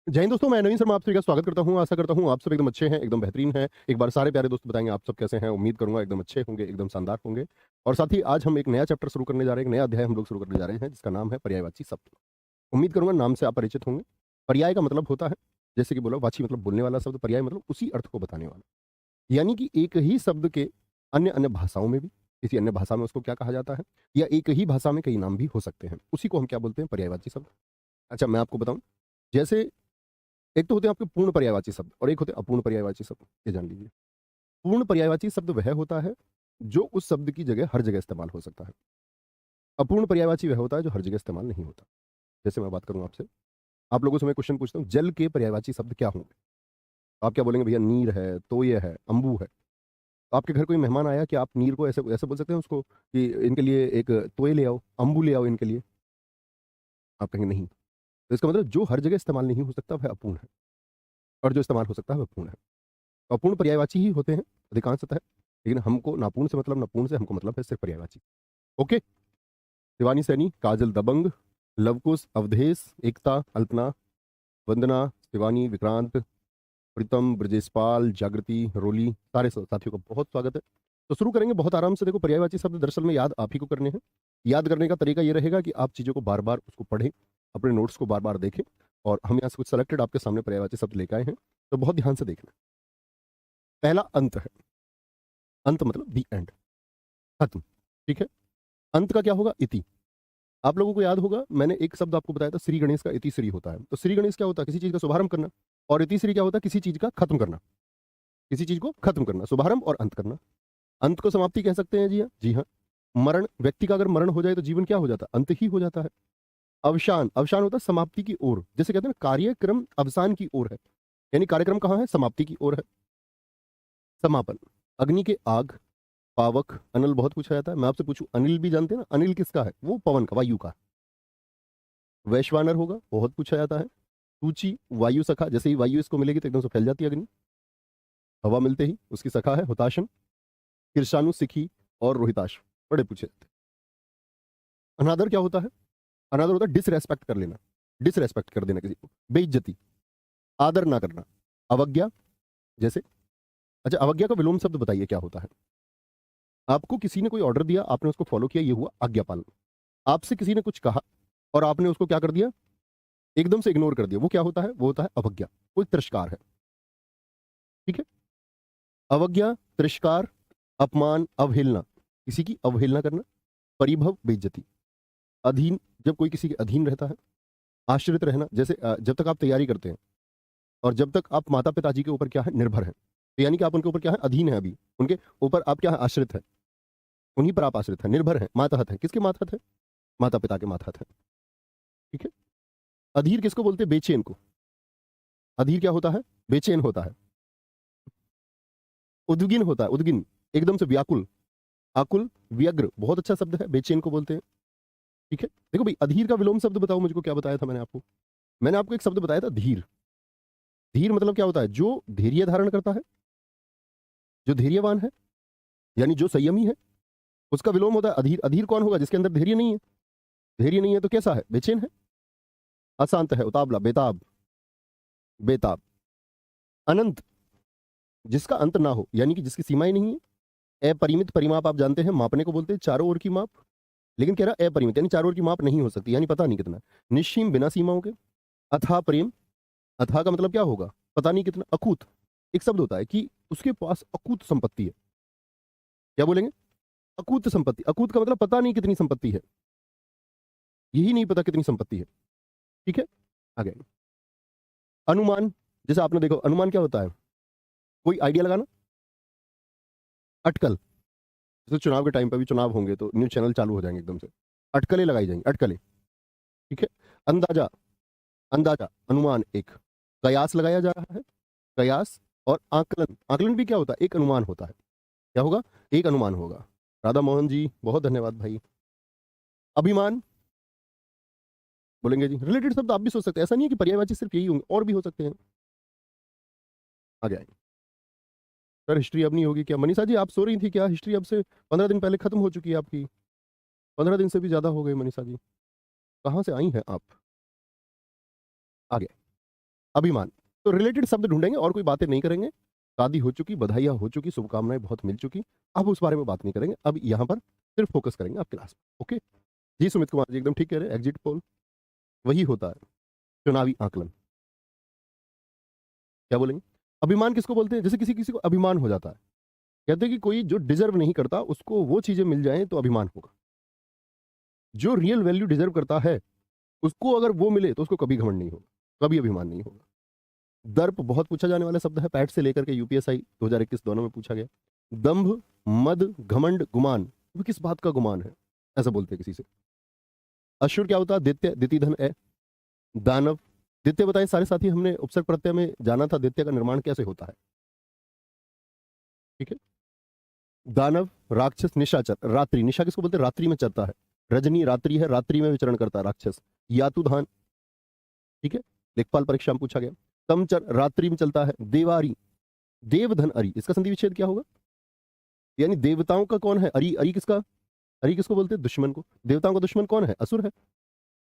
जय हिंद दोस्तों, मैं नवीन शर्मा आप सभी का स्वागत करता हूँ। आशा करता हूँ आप सब एकदम अच्छे हैं, एकदम बेहतरीन हैं। एक बार सारे प्यारे दोस्त बताएँगे आप सब कैसे हैं? उम्मीद करूँगा एकदम अच्छे होंगे, एकदम शानदार होंगे। और साथ ही आज हम एक नया चैप्टर शुरू करने जा रहे हैं, एक नया अध्याय हम लोग शुरू करने जा रहे हैं जिसका नाम है पर्यायवाची शब्द। उम्मीद करूँगा नाम से आप परिचित होंगे। पर्याय का मतलब होता है, जैसे कि बोला वाची मतलब बोलने वाला शब्द, पर्याय मतलब उसी अर्थ को बताने वाला। यानी कि एक ही शब्द के अन्य-अन्य भाषाओं में भी, किसी अन्य भाषा में उसको क्या कहा जाता है या एक ही भाषा में कई नाम भी हो सकते हैं। उसी को हम क्या बोलते हैं? पर्यायवाची शब्द। अच्छा, मैं आपको बताऊँ, जैसे एक तो होते हैं आपके पूर्ण पर्यायवाची शब्द और एक होते हैं अपूर्ण पर्यायवाची शब्द, ये जान लीजिए। पूर्ण पर्यायवाची शब्द वह होता है जो उस शब्द की जगह हर जगह इस्तेमाल हो सकता है। अपूर्ण पर्यायवाची वह होता है जो हर जगह इस्तेमाल नहीं होता। जैसे मैं बात करूँ आपसे, आप लोगों से मैं क्वेश्चन पूछता हूँ, जल के पर्यायवाची शब्द क्या होंगे? आप क्या बोलेंगे? भैया नीर है, तोय है, अम्बु है। तो आपके घर कोई मेहमान आया, क्या आप नीर को ऐसे ऐसे बोल सकते हैं उसको कि इनके लिए एक तोय ले आओ, अम्बु ले आओ इनके लिए? आप कहेंगे नहीं। तो इसका मतलब जो हर जगह इस्तेमाल नहीं हो सकता वह अपूर्ण है और जो इस्तेमाल हो सकता है वह पूर्ण है। अपूर्ण पर्यायवाची ही होते हैं अधिकांशतः, लेकिन हमको नापूर्ण से मतलब नपूर्ण से हमको मतलब है सिर्फ पर्यायवाची। ओके। शिवानी सैनी, काजल दबंग, लवकुश, अवधेश, एकता, अल्पना, वंदना, शिवानी, विक्रांत, प्रीतम, ब्रजेशपाल, जागृति, रोली, सारे साथियों का बहुत स्वागत है। तो शुरू करेंगे बहुत आराम से। देखो, पर्यायवाची शब्द दरअसल में याद आप ही को करने हैं। याद करने का तरीका ये रहेगा कि आप चीज़ों को बार बार उसको पढ़ें, अपने नोट्स को बार बार देखें। और हम यहाँ से कुछ सेलेक्टेड आपके सामने पर्यायवाची शब्द लेकर आए हैं, तो बहुत ध्यान से देखना। पहला अंत है। अंत मतलब दी एंड, खत्म। ठीक है। अंत का क्या होगा? इति। आप लोगों को याद होगा, मैंने एक शब्द आपको बताया था, श्री गणेश का इति श्री होता है। तो श्री गणेश क्या होता है? किसी चीज का शुभारंभ करना। और इति श्री क्या होता है? किसी चीज का खत्म करना। किसी चीज को खत्म करना, शुभारंभ और अंत करना। अंत को समाप्ति कह सकते हैं। जी हाँ, जी हाँ। मरण, व्यक्ति का अगर मरण हो जाए तो जीवन क्या हो जाता है? अंत ही हो जाता है। अवसान, अवसान होता है समाप्ति की ओर। जैसे कहते हैं ना, कार्यक्रम अवसान की ओर है, यानी कार्यक्रम कहाँ है? समाप्ति की ओर है। समापन, अग्नि के आग, पावक, अनल बहुत पूछा जाता है। मैं आपसे पूछूं, अनिल भी जानते हैं ना? अनिल किसका है? वो पवन का, वायु का। वैश्वानर होगा, बहुत पूछा जाता है। सूची, वायु सखा, जैसे ही वायु इसको मिलेगी तो एकदम से फैल जाती है अग्नि। हवा मिलते ही उसकी सखा है हुताशन। ईर्षाणु, सिखी और रोहिताश, बड़े पूछे जाते हैं। अनादर क्या होता है? अनादर होता है डिसरेस्पेक्ट कर लेना, डिसरेस्पेक्ट कर देना किसी को, बेइज्जती, आदर ना करना। अवज्ञा, जैसे, अच्छा, अवज्ञा का विलोम शब्द बताइए क्या होता है? आपको किसी ने कोई ऑर्डर दिया, आपने उसको फॉलो किया, ये हुआ आज्ञा पालन। आपसे किसी ने कुछ कहा और आपने उसको क्या कर दिया? एकदम से इग्नोर कर दिया, वो क्या होता है? वो होता है अवज्ञा, कोई तिरस्कार है। ठीक है। अवज्ञा, तिरस्कार, अपमान, अवहेलना, किसी की अवहेलना करना। परिभव, बेइज्जती। अधीन, जब कोई किसी के अधीन रहता है। आश्रित रहना, जैसे जब तक आप तैयारी करते हैं और जब तक आप माता पिता जी के ऊपर क्या है? निर्भर हैं, तो यानी कि आप उनके ऊपर क्या है? अधीन है। अभी उनके ऊपर आप क्या है? आश्रित है। उन्हीं पर आप आश्रित हैं, निर्भर हैं, मातहत हैं। किसके मातहत है? माता पिता के मातहत है। ठीक है। अधीर किसको बोलते हैं? बेचैन को। अधीर क्या होता है? बेचैन होता है। उद्विग्न होता है, उद्विग्न, एकदम से व्याकुल। आकुल, व्यग्र, बहुत अच्छा शब्द है, बेचैन को बोलते हैं। ठीक है। देखो भाई, अधीर का विलोम शब्द बताओ मुझको, क्या बताया था मैंने आपको? मैंने आपको एक शब्द बताया था, धीर। धीर मतलब क्या होता है? जो धैर्य धारण करता है, जो धैर्यवान है, यानी जो संयमी है, उसका विलोम होता है अधीर। अधीर कौन होगा? जिसके अंदर धैर्य नहीं है। धैर्य नहीं है तो कैसा है? बेचैन है, अशांत है, उतावला, बेताब, बेताब। अनंत, जिसका अंत ना हो, यानी कि जिसकी सीमाएं नहीं है। अपरिमित, परिमाप आप जानते हैं, मापने को बोलते हैं, चारों ओर की माप। लेकिन कह रहा अपरिमित, यानी चारों ओर की माप नहीं हो सकती, यानी पता नहीं कितना। निश्सीम, बिना सीमाओं के। अथाह प्रेम, अथाह का मतलब क्या होगा? पता नहीं कितना। अकूत, एक शब्द होता है कि उसके पास अकूत संपत्ति है। क्या बोलेंगे? अकूत संपत्ति। अकूत का मतलब पता नहीं कितनी संपत्ति है, यही नहीं पता कितनी संपत्ति है। ठीक है। आगे, अनुमान, जैसे आपने देखो, अनुमान क्या होता है? कोई आइडिया लगाना। अटकल, जैसे चुनाव के टाइम पे भी चुनाव होंगे तो न्यूज चैनल चालू हो जाएंगे एकदम से, अटकलें लगाई जाएंगी, अटकलें। ठीक है। अंदाजा, अंदाजा, अनुमान एक। कयास लगाया जा रहा है, कयास। और आकलन, आकलन भी क्या होता है? एक अनुमान होता है। क्या होगा? एक अनुमान होगा। राधा मोहन जी, बहुत धन्यवाद भाई। अभिमान, बोलेंगे जी, रिलेटेड शब्द आप भी सोच सकते हैं, ऐसा नहीं है कि पर्यायवाची सिर्फ यही होंगे, और भी हो सकते हैं। आगे आएंगे। सर हिस्ट्री अब नहीं होगी क्या? मनीषा जी, आप सो रही थी क्या? हिस्ट्री अब से 15 दिन पहले खत्म हो चुकी है आपकी। 15 दिन से भी ज्यादा हो गए मनीषा जी, कहाँ से आई हैं आप? आगे। अभिमान। तो रिलेटेड शब्द ढूंढेंगे और कोई बातें नहीं करेंगे। शादी हो चुकी, बधाइयाँ हो चुकी, शुभकामनाएं बहुत मिल चुकी, अब उस बारे में बात नहीं करेंगे। अब यहाँ पर सिर्फ फोकस करेंगे आप क्लास पर। ओके जी, सुमित कुमार जी एकदम ठीक कह रहे हैं। एग्जिट पोल वही होता है, चुनावी आकलन। क्या बोलेंगे? अभिमान किसको बोलते हैं? जैसे किसी किसी को अभिमान हो जाता है, कहते हैं कि कोई जो डिजर्व नहीं करता उसको वो चीजें मिल जाएं तो अभिमान होगा। जो रियल वैल्यू डिजर्व करता है उसको अगर वो मिले तो उसको कभी घमंड नहीं होगा, कभी अभिमान नहीं होगा। दर्प बहुत पूछा जाने वाला शब्द है, पैट से लेकर के यूपीएसआई 2021 दोनों में पूछा गया। दंभ, मद, घमंड, गुमान, वो किस बात का गुमान है, ऐसा बोलते हैं किसी से। अशुर क्या होता है? दित्य, दिति धन है। दानव, दित्य बताए सारे साथी, हमने उपसर्ग प्रत्यय में जाना था दित्य का निर्माण कैसे होता है। ठीक है। दानव, राक्षस, निशाचर, रात्रि, निशा किसको बोलते हैं? रात्रि में चलता है। रजनी रात्रि है, रात्रि में विचरण करता है राक्षस। यातुधान, ठीक है, लेखपाल परीक्षा में पूछा गया। तमचर, रात्रि में चलता है। देवारी, देवधन अरि, इसका संधि विच्छेद क्या होगा? यानी देवताओं का कौन है? अरि, अरि किसका? अरि किसको बोलते हैं? दुश्मन को। देवताओं का दुश्मन कौन है? असुर है,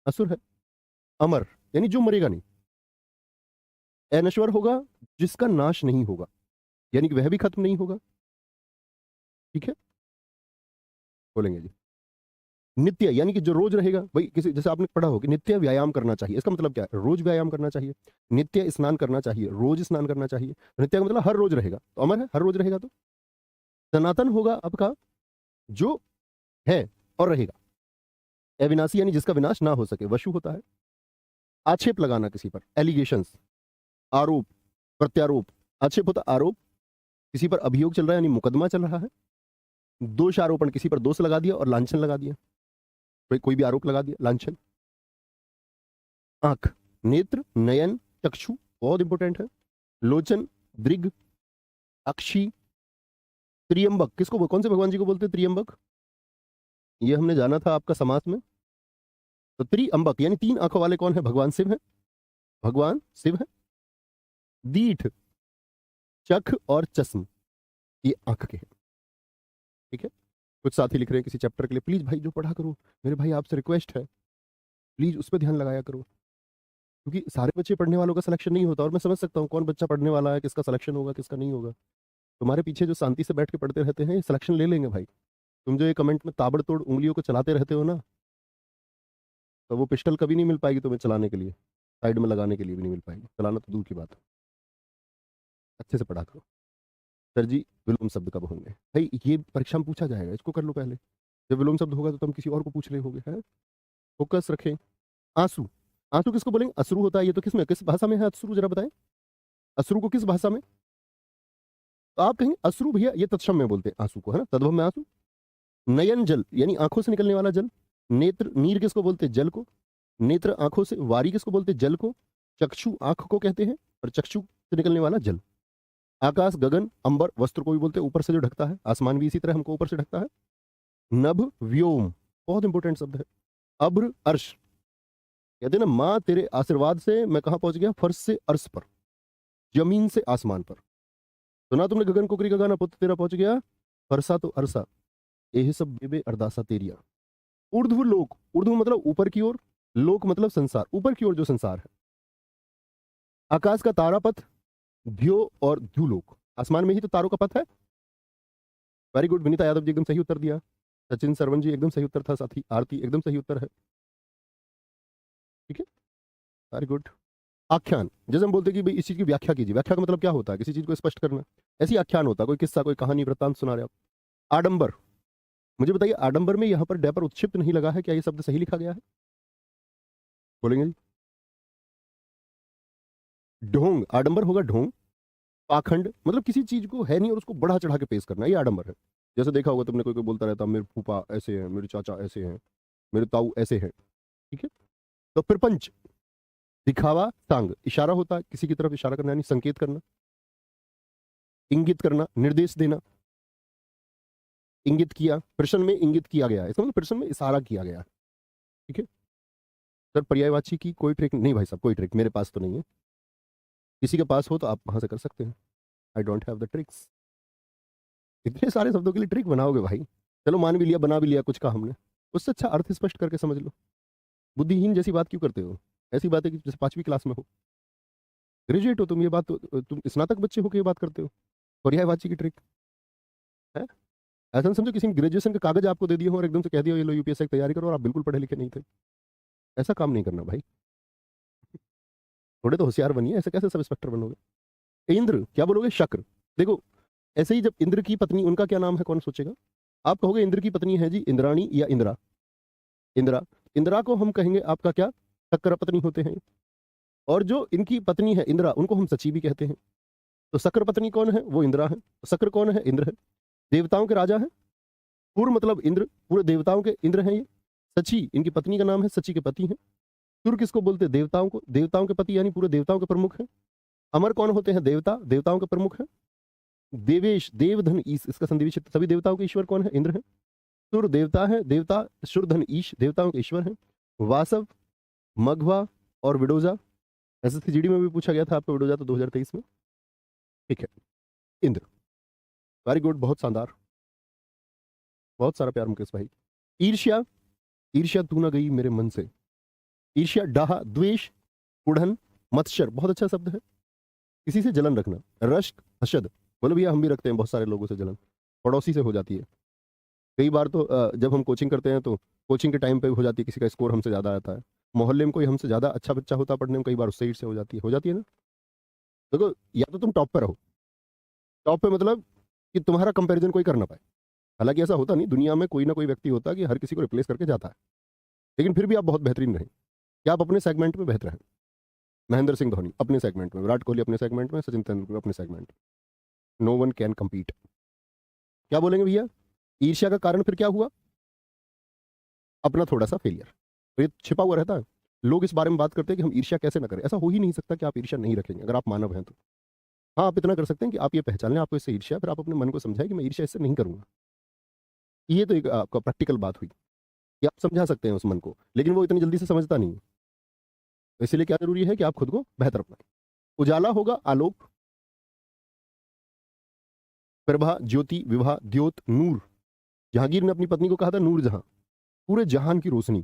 असुर है। अमर यानी जो मरेगा नहीं। अनश्वर होगा जिसका नाश नहीं होगा, यानी कि वह भी खत्म नहीं होगा। ठीक है, बोलेंगे जी। नित्य यानी कि जो रोज रहेगा। भाई किसी, जैसे आपने पढ़ा हो कि नित्य व्यायाम करना चाहिए, इसका मतलब क्या है? रोज व्यायाम करना चाहिए। नित्य स्नान करना चाहिए, रोज स्नान करना चाहिए। नित्य का मतलब हर रोज रहेगा, तो अमर है, हर रोज रहेगा। तो सनातन होगा आपका जो है और रहेगा। अविनाशी यानी जिसका विनाश ना हो सके। वशु होता है आक्षेप लगाना किसी पर, एलिगेशंस, आरोप, प्रत्यारोप। आक्षेप होता आरोप, किसी पर अभियोग चल रहा है यानी मुकदमा चल रहा है। दोष आरोपण, किसी पर दोष लगा दिया और लांछन लगा दिया, कोई भी आरोप लगा दिया, लांछन। आंख, नेत्र, नयन, चक्षु बहुत इंपॉर्टेंट है। लोचन, दृग, अक्षी, त्रियंबक किसको, कौन से भगवान जी को बोलते हैं? त्रियंबक, ये हमने जाना था आपका समास में। तो त्रिअंबक यानी तीन आंखों वाले कौन है? भगवान शिव है, भगवान शिव है। दीठ, चख और चश्म, ये आंख के हैं। ठीक है। कुछ साथी लिख रहे हैं किसी चैप्टर के लिए, प्लीज भाई जो पढ़ा करो, मेरे भाई आपसे रिक्वेस्ट है, प्लीज उस पर ध्यान लगाया करो, क्योंकि सारे बच्चे पढ़ने वालों का सिलेक्शन नहीं होता। और मैं समझ सकता हूँ कौन बच्चा पढ़ने वाला है, किसका सिलेक्शन होगा, किसका नहीं होगा। तुम्हारे पीछे जो शांति से बैठ के पढ़ते रहते हैं ये सिलेक्शन ले लेंगे भाई। तुम जो ये कमेंट में ताबड़तोड़ उंगलियों को चलाते रहते हो ना, तो वो पिस्टल कभी नहीं मिल पाएगी तुम्हें चलाने के लिए, साइड में लगाने के लिए भी नहीं मिल पाएगी, चलाना तो दूर की बात है। अच्छे से पढ़ा करो। सर जी विलोम शब्द कब होंगे? भाई ये परीक्षा में पूछा जाएगा, इसको कर लो पहले। जब विलोम शब्द होगा तो तुम किसी और को पूछ रहे होगे। है, फोकस रखें। आंसू, आंसू किसको बोलेंगे? अश्रु होता है। ये तो किस में, किस भाषा में है अश्रु, जरा बताएं। अश्रु को किस भाषा में? तो आप कहेंगे अश्रु भैया ये तत्सम में बोलते हैं आंसू को, है ना, तद्भव में आंसू। नयन जल यानी आंखों से निकलने वाला जल। नेत्र, नीर किसको बोलते हैं? जल को। नेत्र आंखों से, वारी किसको बोलते हैं? जल को। चक्षु आंख को कहते हैं, और चक्षु से निकलने वाला जल। आकाश, गगन, अंबर, वस्त्र को भी बोलते हैं ऊपर से जो ढकता है, आसमान भी इसी तरह हमको ऊपर से ढकता है। नभ, व्योम, बहुत इंपॉर्टेंट शब्द है। अभ्र, अर्श, कहते हैं ना माँ तेरे आशीर्वाद से मैं कहां पहुंच गया? फर्श से अर्श पर, जमीन से आसमान पर। सुना तुमने गगन कुकरी का गाना, पुत्र तेरा पहुंच गया फरसा तो अरसा, यही सब बेबे अरदासा तेरिया। ऊर्ध्व लोक, ऊर्ध्व मतलब ऊपर की ओर, लोक मतलब संसार, ऊपर की ओर जो संसार है। आकाश का तारापथ, ध्यो और ध्युलोक, आसमान में ही तो तारों का पथ है। वेरी गुड, विनीता यादव जी एकदम सही उत्तर दिया। सचिन सरवन जी एकदम सही उत्तर था, साथी आरती एकदम सही उत्तर है। ठीक है, वेरी गुड। आख्यान, जैसे हम बोलते हैं कि भाई इस चीज की व्याख्या कीजिए, व्याख्या का मतलब क्या होता है? किसी चीज को स्पष्ट करना। ऐसी आख्यान होता है, कोई किस्सा, कोई कहानी, वृत्तांत सुना रहे आप। आडंबर, मुझे बताइए आडंबर में यहाँ पर डे पर उत्क्षिप्त नहीं लगा है, क्या ये शब्द सही लिखा गया है? बोलेंगे जी। ढोंग, आडंबर होगा ढोंग। पाखंड मतलब किसी चीज को है नहीं और उसको बढ़ा चढ़ा के पेश करना, ये आडंबर है। जैसे देखा होगा तुमने, कोई कोई बोलता रहता मेरे फूफा ऐसे हैं, मेरे चाचा ऐसे हैं, मेरे ताऊ ऐसे हैं। ठीक है। तो प्रपंच, दिखावा, सांग, इशारा होता है, किसी की तरफ इशारा करना यानी संकेत करना। इंगित करना, निर्देश देना। इंगित किया, प्रश्न में इंगित किया गया है, इसका मतलब प्रश्न में इशारा किया गया है। ठीक है। सर पर्यायवाची की कोई ट्रिक नहीं भाई साहब, कोई ट्रिक मेरे पास तो नहीं है, किसी के पास हो तो आप वहां से कर सकते हैं। I don't have the tricks. इतने सारे शब्दों के लिए ट्रिक बनाओगे भाई? चलो मान भी लिया, बना भी लिया, कुछ कहा हमने, उससे अच्छा अर्थ स्पष्ट करके समझ लो। बुद्धिहीन जैसी बात क्यों करते हो? ऐसी बात है कि जैसे 5वीं क्लास में हो। ग्रेजुएट हो तुम, ये बात तो तुम स्नातक बच्चे हो के ये बात करते हो, पर्यायवाची की ट्रिक है। ऐसा नहीं समझो किसी ने ग्रेजुएशन का कागज आपको दे दिया हो और एकदम से कह दिया ये लो यूपीएससी की तैयारी करो और आप बिल्कुल पढ़े लिखे नहीं थे। ऐसा काम नहीं करना भाई, थोड़े तो होशियार बनिए, ऐसे कैसे सब इंस्पेक्टर बनोगे। इंद्र क्या बोलोगे, शक्र। देखो ऐसे ही जब इंद्र की पत्नी, उनका क्या नाम है कौन सोचेगा। आप कहोगे इंद्र की पत्नी है जी इंद्राणी या इंदिरा, इंदिरा। इंदिरा को हम कहेंगे आपका क्या, शक्र पत्नी होते हैं। और जो इनकी पत्नी है इंदिरा, उनको हम सची भी कहते हैं। तो शक्र पत्नी कौन है, वो इंदिरा है। शक्र कौन है, इंद्र है, देवताओं के राजा है। पूर्व मतलब इंद्र, पूरे देवताओं के इंद्र हैं ये। सची इनकी पत्नी का नाम है, सची के पति हैं। सुर किसको बोलते हैं, देवताओं को, देवताओं के पति यानी पूरे देवताओं के प्रमुख हैं। अमर कौन होते हैं, देवता, देवताओं के प्रमुख हैं। देवेश देवधन ईश, इसका संधि विच्छेद, सभी देवताओं के ईश्वर कौन है, इंद्र है। सुर देवता है, देवता शुरधन ईश देवताओं के ईश्वर हैं। वासव, मघवा और विडोजा, एसएससी जीडी में भी पूछा गया था आपको विडोजा तो 2023 में। ठीक है, इंद्र, वेरी गुड, बहुत शानदार, बहुत सारा प्यार मुकेश भाई। ईर्ष्या, ईर्ष्या तू ना गई मेरे मन से। ईर्ष्या, डाह, द्वेष, कुढ़न, मत्सर, बहुत अच्छा शब्द है, किसी से जलन रखना। रश्क, हसद, बोलो भैया हम भी रखते हैं बहुत सारे लोगों से जलन, पड़ोसी से हो जाती है। कई बार तो जब हम कोचिंग करते हैं तो कोचिंग के टाइम पे हो जाती है, किसी का स्कोर हमसे ज़्यादा आता है, मोहल्ले में कोई हमसे ज़्यादा अच्छा बच्चा होता है पढ़ने में, कई बार उससे ईर्ष्या हो जाती है ना। देखो या तो तुम टॉप पे रहो, टॉप पे मतलब कि तुम्हारा कंपैरिजन कोई कर ना पाए। हालांकि ऐसा होता नहीं, दुनिया में कोई ना कोई व्यक्ति होता है कि हर किसी को रिप्लेस करके जाता है, लेकिन फिर भी आप बहुत बेहतरीन रहें, कि आप अपने सेगमेंट में बेहतर हैं। महेंद्र सिंह धोनी अपने सेगमेंट में, विराट कोहली अपने सेगमेंट में, सचिन तेंदुलकर अपने सेगमेंट में, नो वन कैन कम्पीट। क्या बोलेंगे भैया, ईर्ष्या का कारण फिर क्या हुआ, अपना थोड़ा सा फेलियर, तो ये छिपा हुआ रहता है। लोग इस बारे में बात करते हैं कि हम ईर्ष्या कैसे ना करें, ऐसा हो ही नहीं सकता कि आप ईर्ष्या नहीं रखेंगे अगर आप मानव हैं तो। हाँ आप इतना कर सकते हैं कि आप ये पहचान लें आपको इससे ईर्ष्या है, फिर आप अपने मन को समझाएं कि मैं ईर्ष्या इससे नहीं करूंगा। ये तो एक आपका प्रैक्टिकल बात हुई कि आप समझा सकते हैं उस मन को, लेकिन वो इतनी जल्दी से समझता नहीं है। तो इसलिए क्या जरूरी है कि आप खुद को बेहतर अपनाएं। उजाला होगा, आलोक, प्रभा, ज्योति, विवाह, द्योत, नूर। जहांगीर ने अपनी पत्नी को कहा था नूर जहां, पूरे जहान की रोशनी।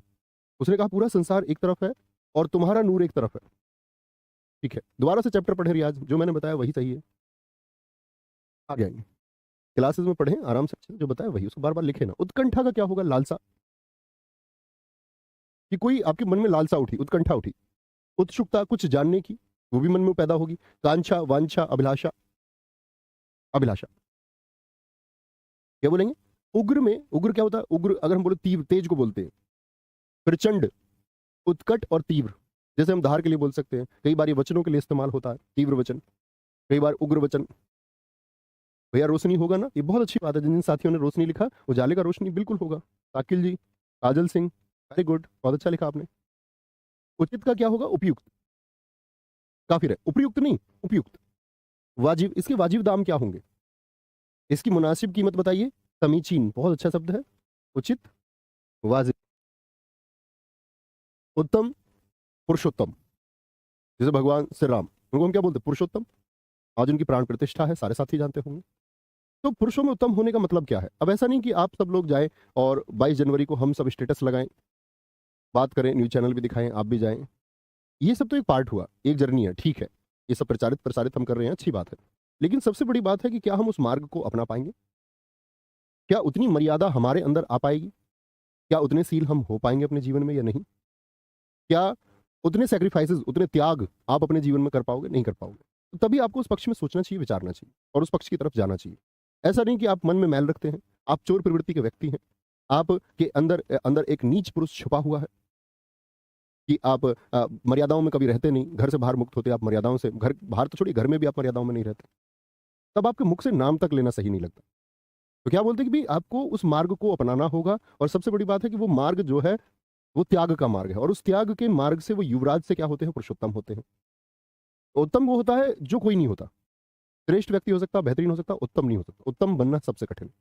उसने कहा पूरा संसार एक तरफ है और तुम्हारा नूर एक तरफ है। ठीक है, दोबारा से चैप्टर पढ़े रियाज, जो मैंने बताया वही सही है, आ जाएंगे क्लासेस में पढ़ें आराम से, जो बताया वही, उसको बार बार लिखे ना। उत्कंठा का क्या होगा, लालसा, कि कोई आपके मन में लालसा उठी, उत्कंठा उठी, उत्सुकता कुछ जानने की, वो भी मन में पैदा होगी। कांक्षा, वांछा, अभिलाषा, अभिलाषा। क्या बोलेंगे, उग्र में, उग्र क्या होता है, उग्र अगर हम बोले तीव्र, तेज को बोलते हैं। प्रचंड, उत्कट और तीव्र, जैसे हम धार के लिए बोल सकते हैं, कई बार ये वचनों के लिए इस्तेमाल होता है, तीव्र वचन, कई बार उग्र वचन। भैया रोशनी होगा ना, ये बहुत अच्छी बात है, जिन जिन साथियों ने रोशनी लिखा, उजाले का रोशनी बिल्कुल होगा। साकिल जी, काजल सिंह, वेरी गुड, बहुत अच्छा लिखा आपने। उचित का क्या होगा, उपयुक्त, काफी है, उपयुक्त नहीं, उपयुक्त। वाजिब, इसके वाजिब दाम क्या होंगे, इसकी मुनासिब कीमत बताइए। समीचीन, बहुत अच्छा शब्द है, उचित, वाजिब। उत्तम, पुरुषोत्तम, जैसे भगवान श्री राम, उनको हम क्या बोलते हैं, पुरुषोत्तम। आज उनकी प्राण प्रतिष्ठा है, सारे साथी जानते होंगे। तो पुरुषों में उत्तम होने का मतलब क्या है। अब ऐसा नहीं कि आप सब लोग जाएं और 22 जनवरी को हम सब स्टेटस लगाएं, बात करें, न्यूज चैनल भी दिखाएं, आप भी जाएं। ये सब तो एक पार्ट हुआ, एक जर्नी है, ठीक है, ये सब प्रचारित प्रसारित हम कर रहे हैं, अच्छी बात है। लेकिन सबसे बड़ी बात है कि क्या हम उस मार्ग को अपना पाएंगे, क्या उतनी मर्यादा हमारे अंदर आ पाएगी, क्या उतने सील हम हो पाएंगे अपने जीवन में या नहीं, क्या उतने सेक्रीफाइसेस, उतने त्याग आप अपने जीवन में कर पाओगे, नहीं कर पाओगे। तो तभी आपको उस पक्ष में सोचना चाहिए, विचारना चाहिए और उस पक्ष की तरफ जाना चाहिए। ऐसा नहीं कि आप मन में मैल रखते हैं, आप चोर प्रवृत्ति के व्यक्ति हैं, आपके अंदर अंदर एक नीच पुरुष छुपा हुआ है, कि आप मर्यादाओं में कभी रहते नहीं, घर से बाहर मुक्त होते, आप मर्यादाओं से, घर बाहर तो छोड़िए, घर में भी आप मर्यादाओं में नहीं रहते, तब आपके मुख से नाम तक लेना सही नहीं लगता। तो क्या बोलते हैं कि भाई आपको उस मार्ग को अपनाना होगा, और सबसे बड़ी बात है कि वो मार्ग जो है वो त्याग का मार्ग है, और उस त्याग के मार्ग से वो युवराज से क्या होते हैं, पुरुषोत्तम होते हैं। उत्तम वो होता है जो कोई नहीं होता, श्रेष्ठ व्यक्ति हो सकता, बेहतरीन हो सकता, उत्तम नहीं हो सकता। उत्तम बनना सबसे कठिन।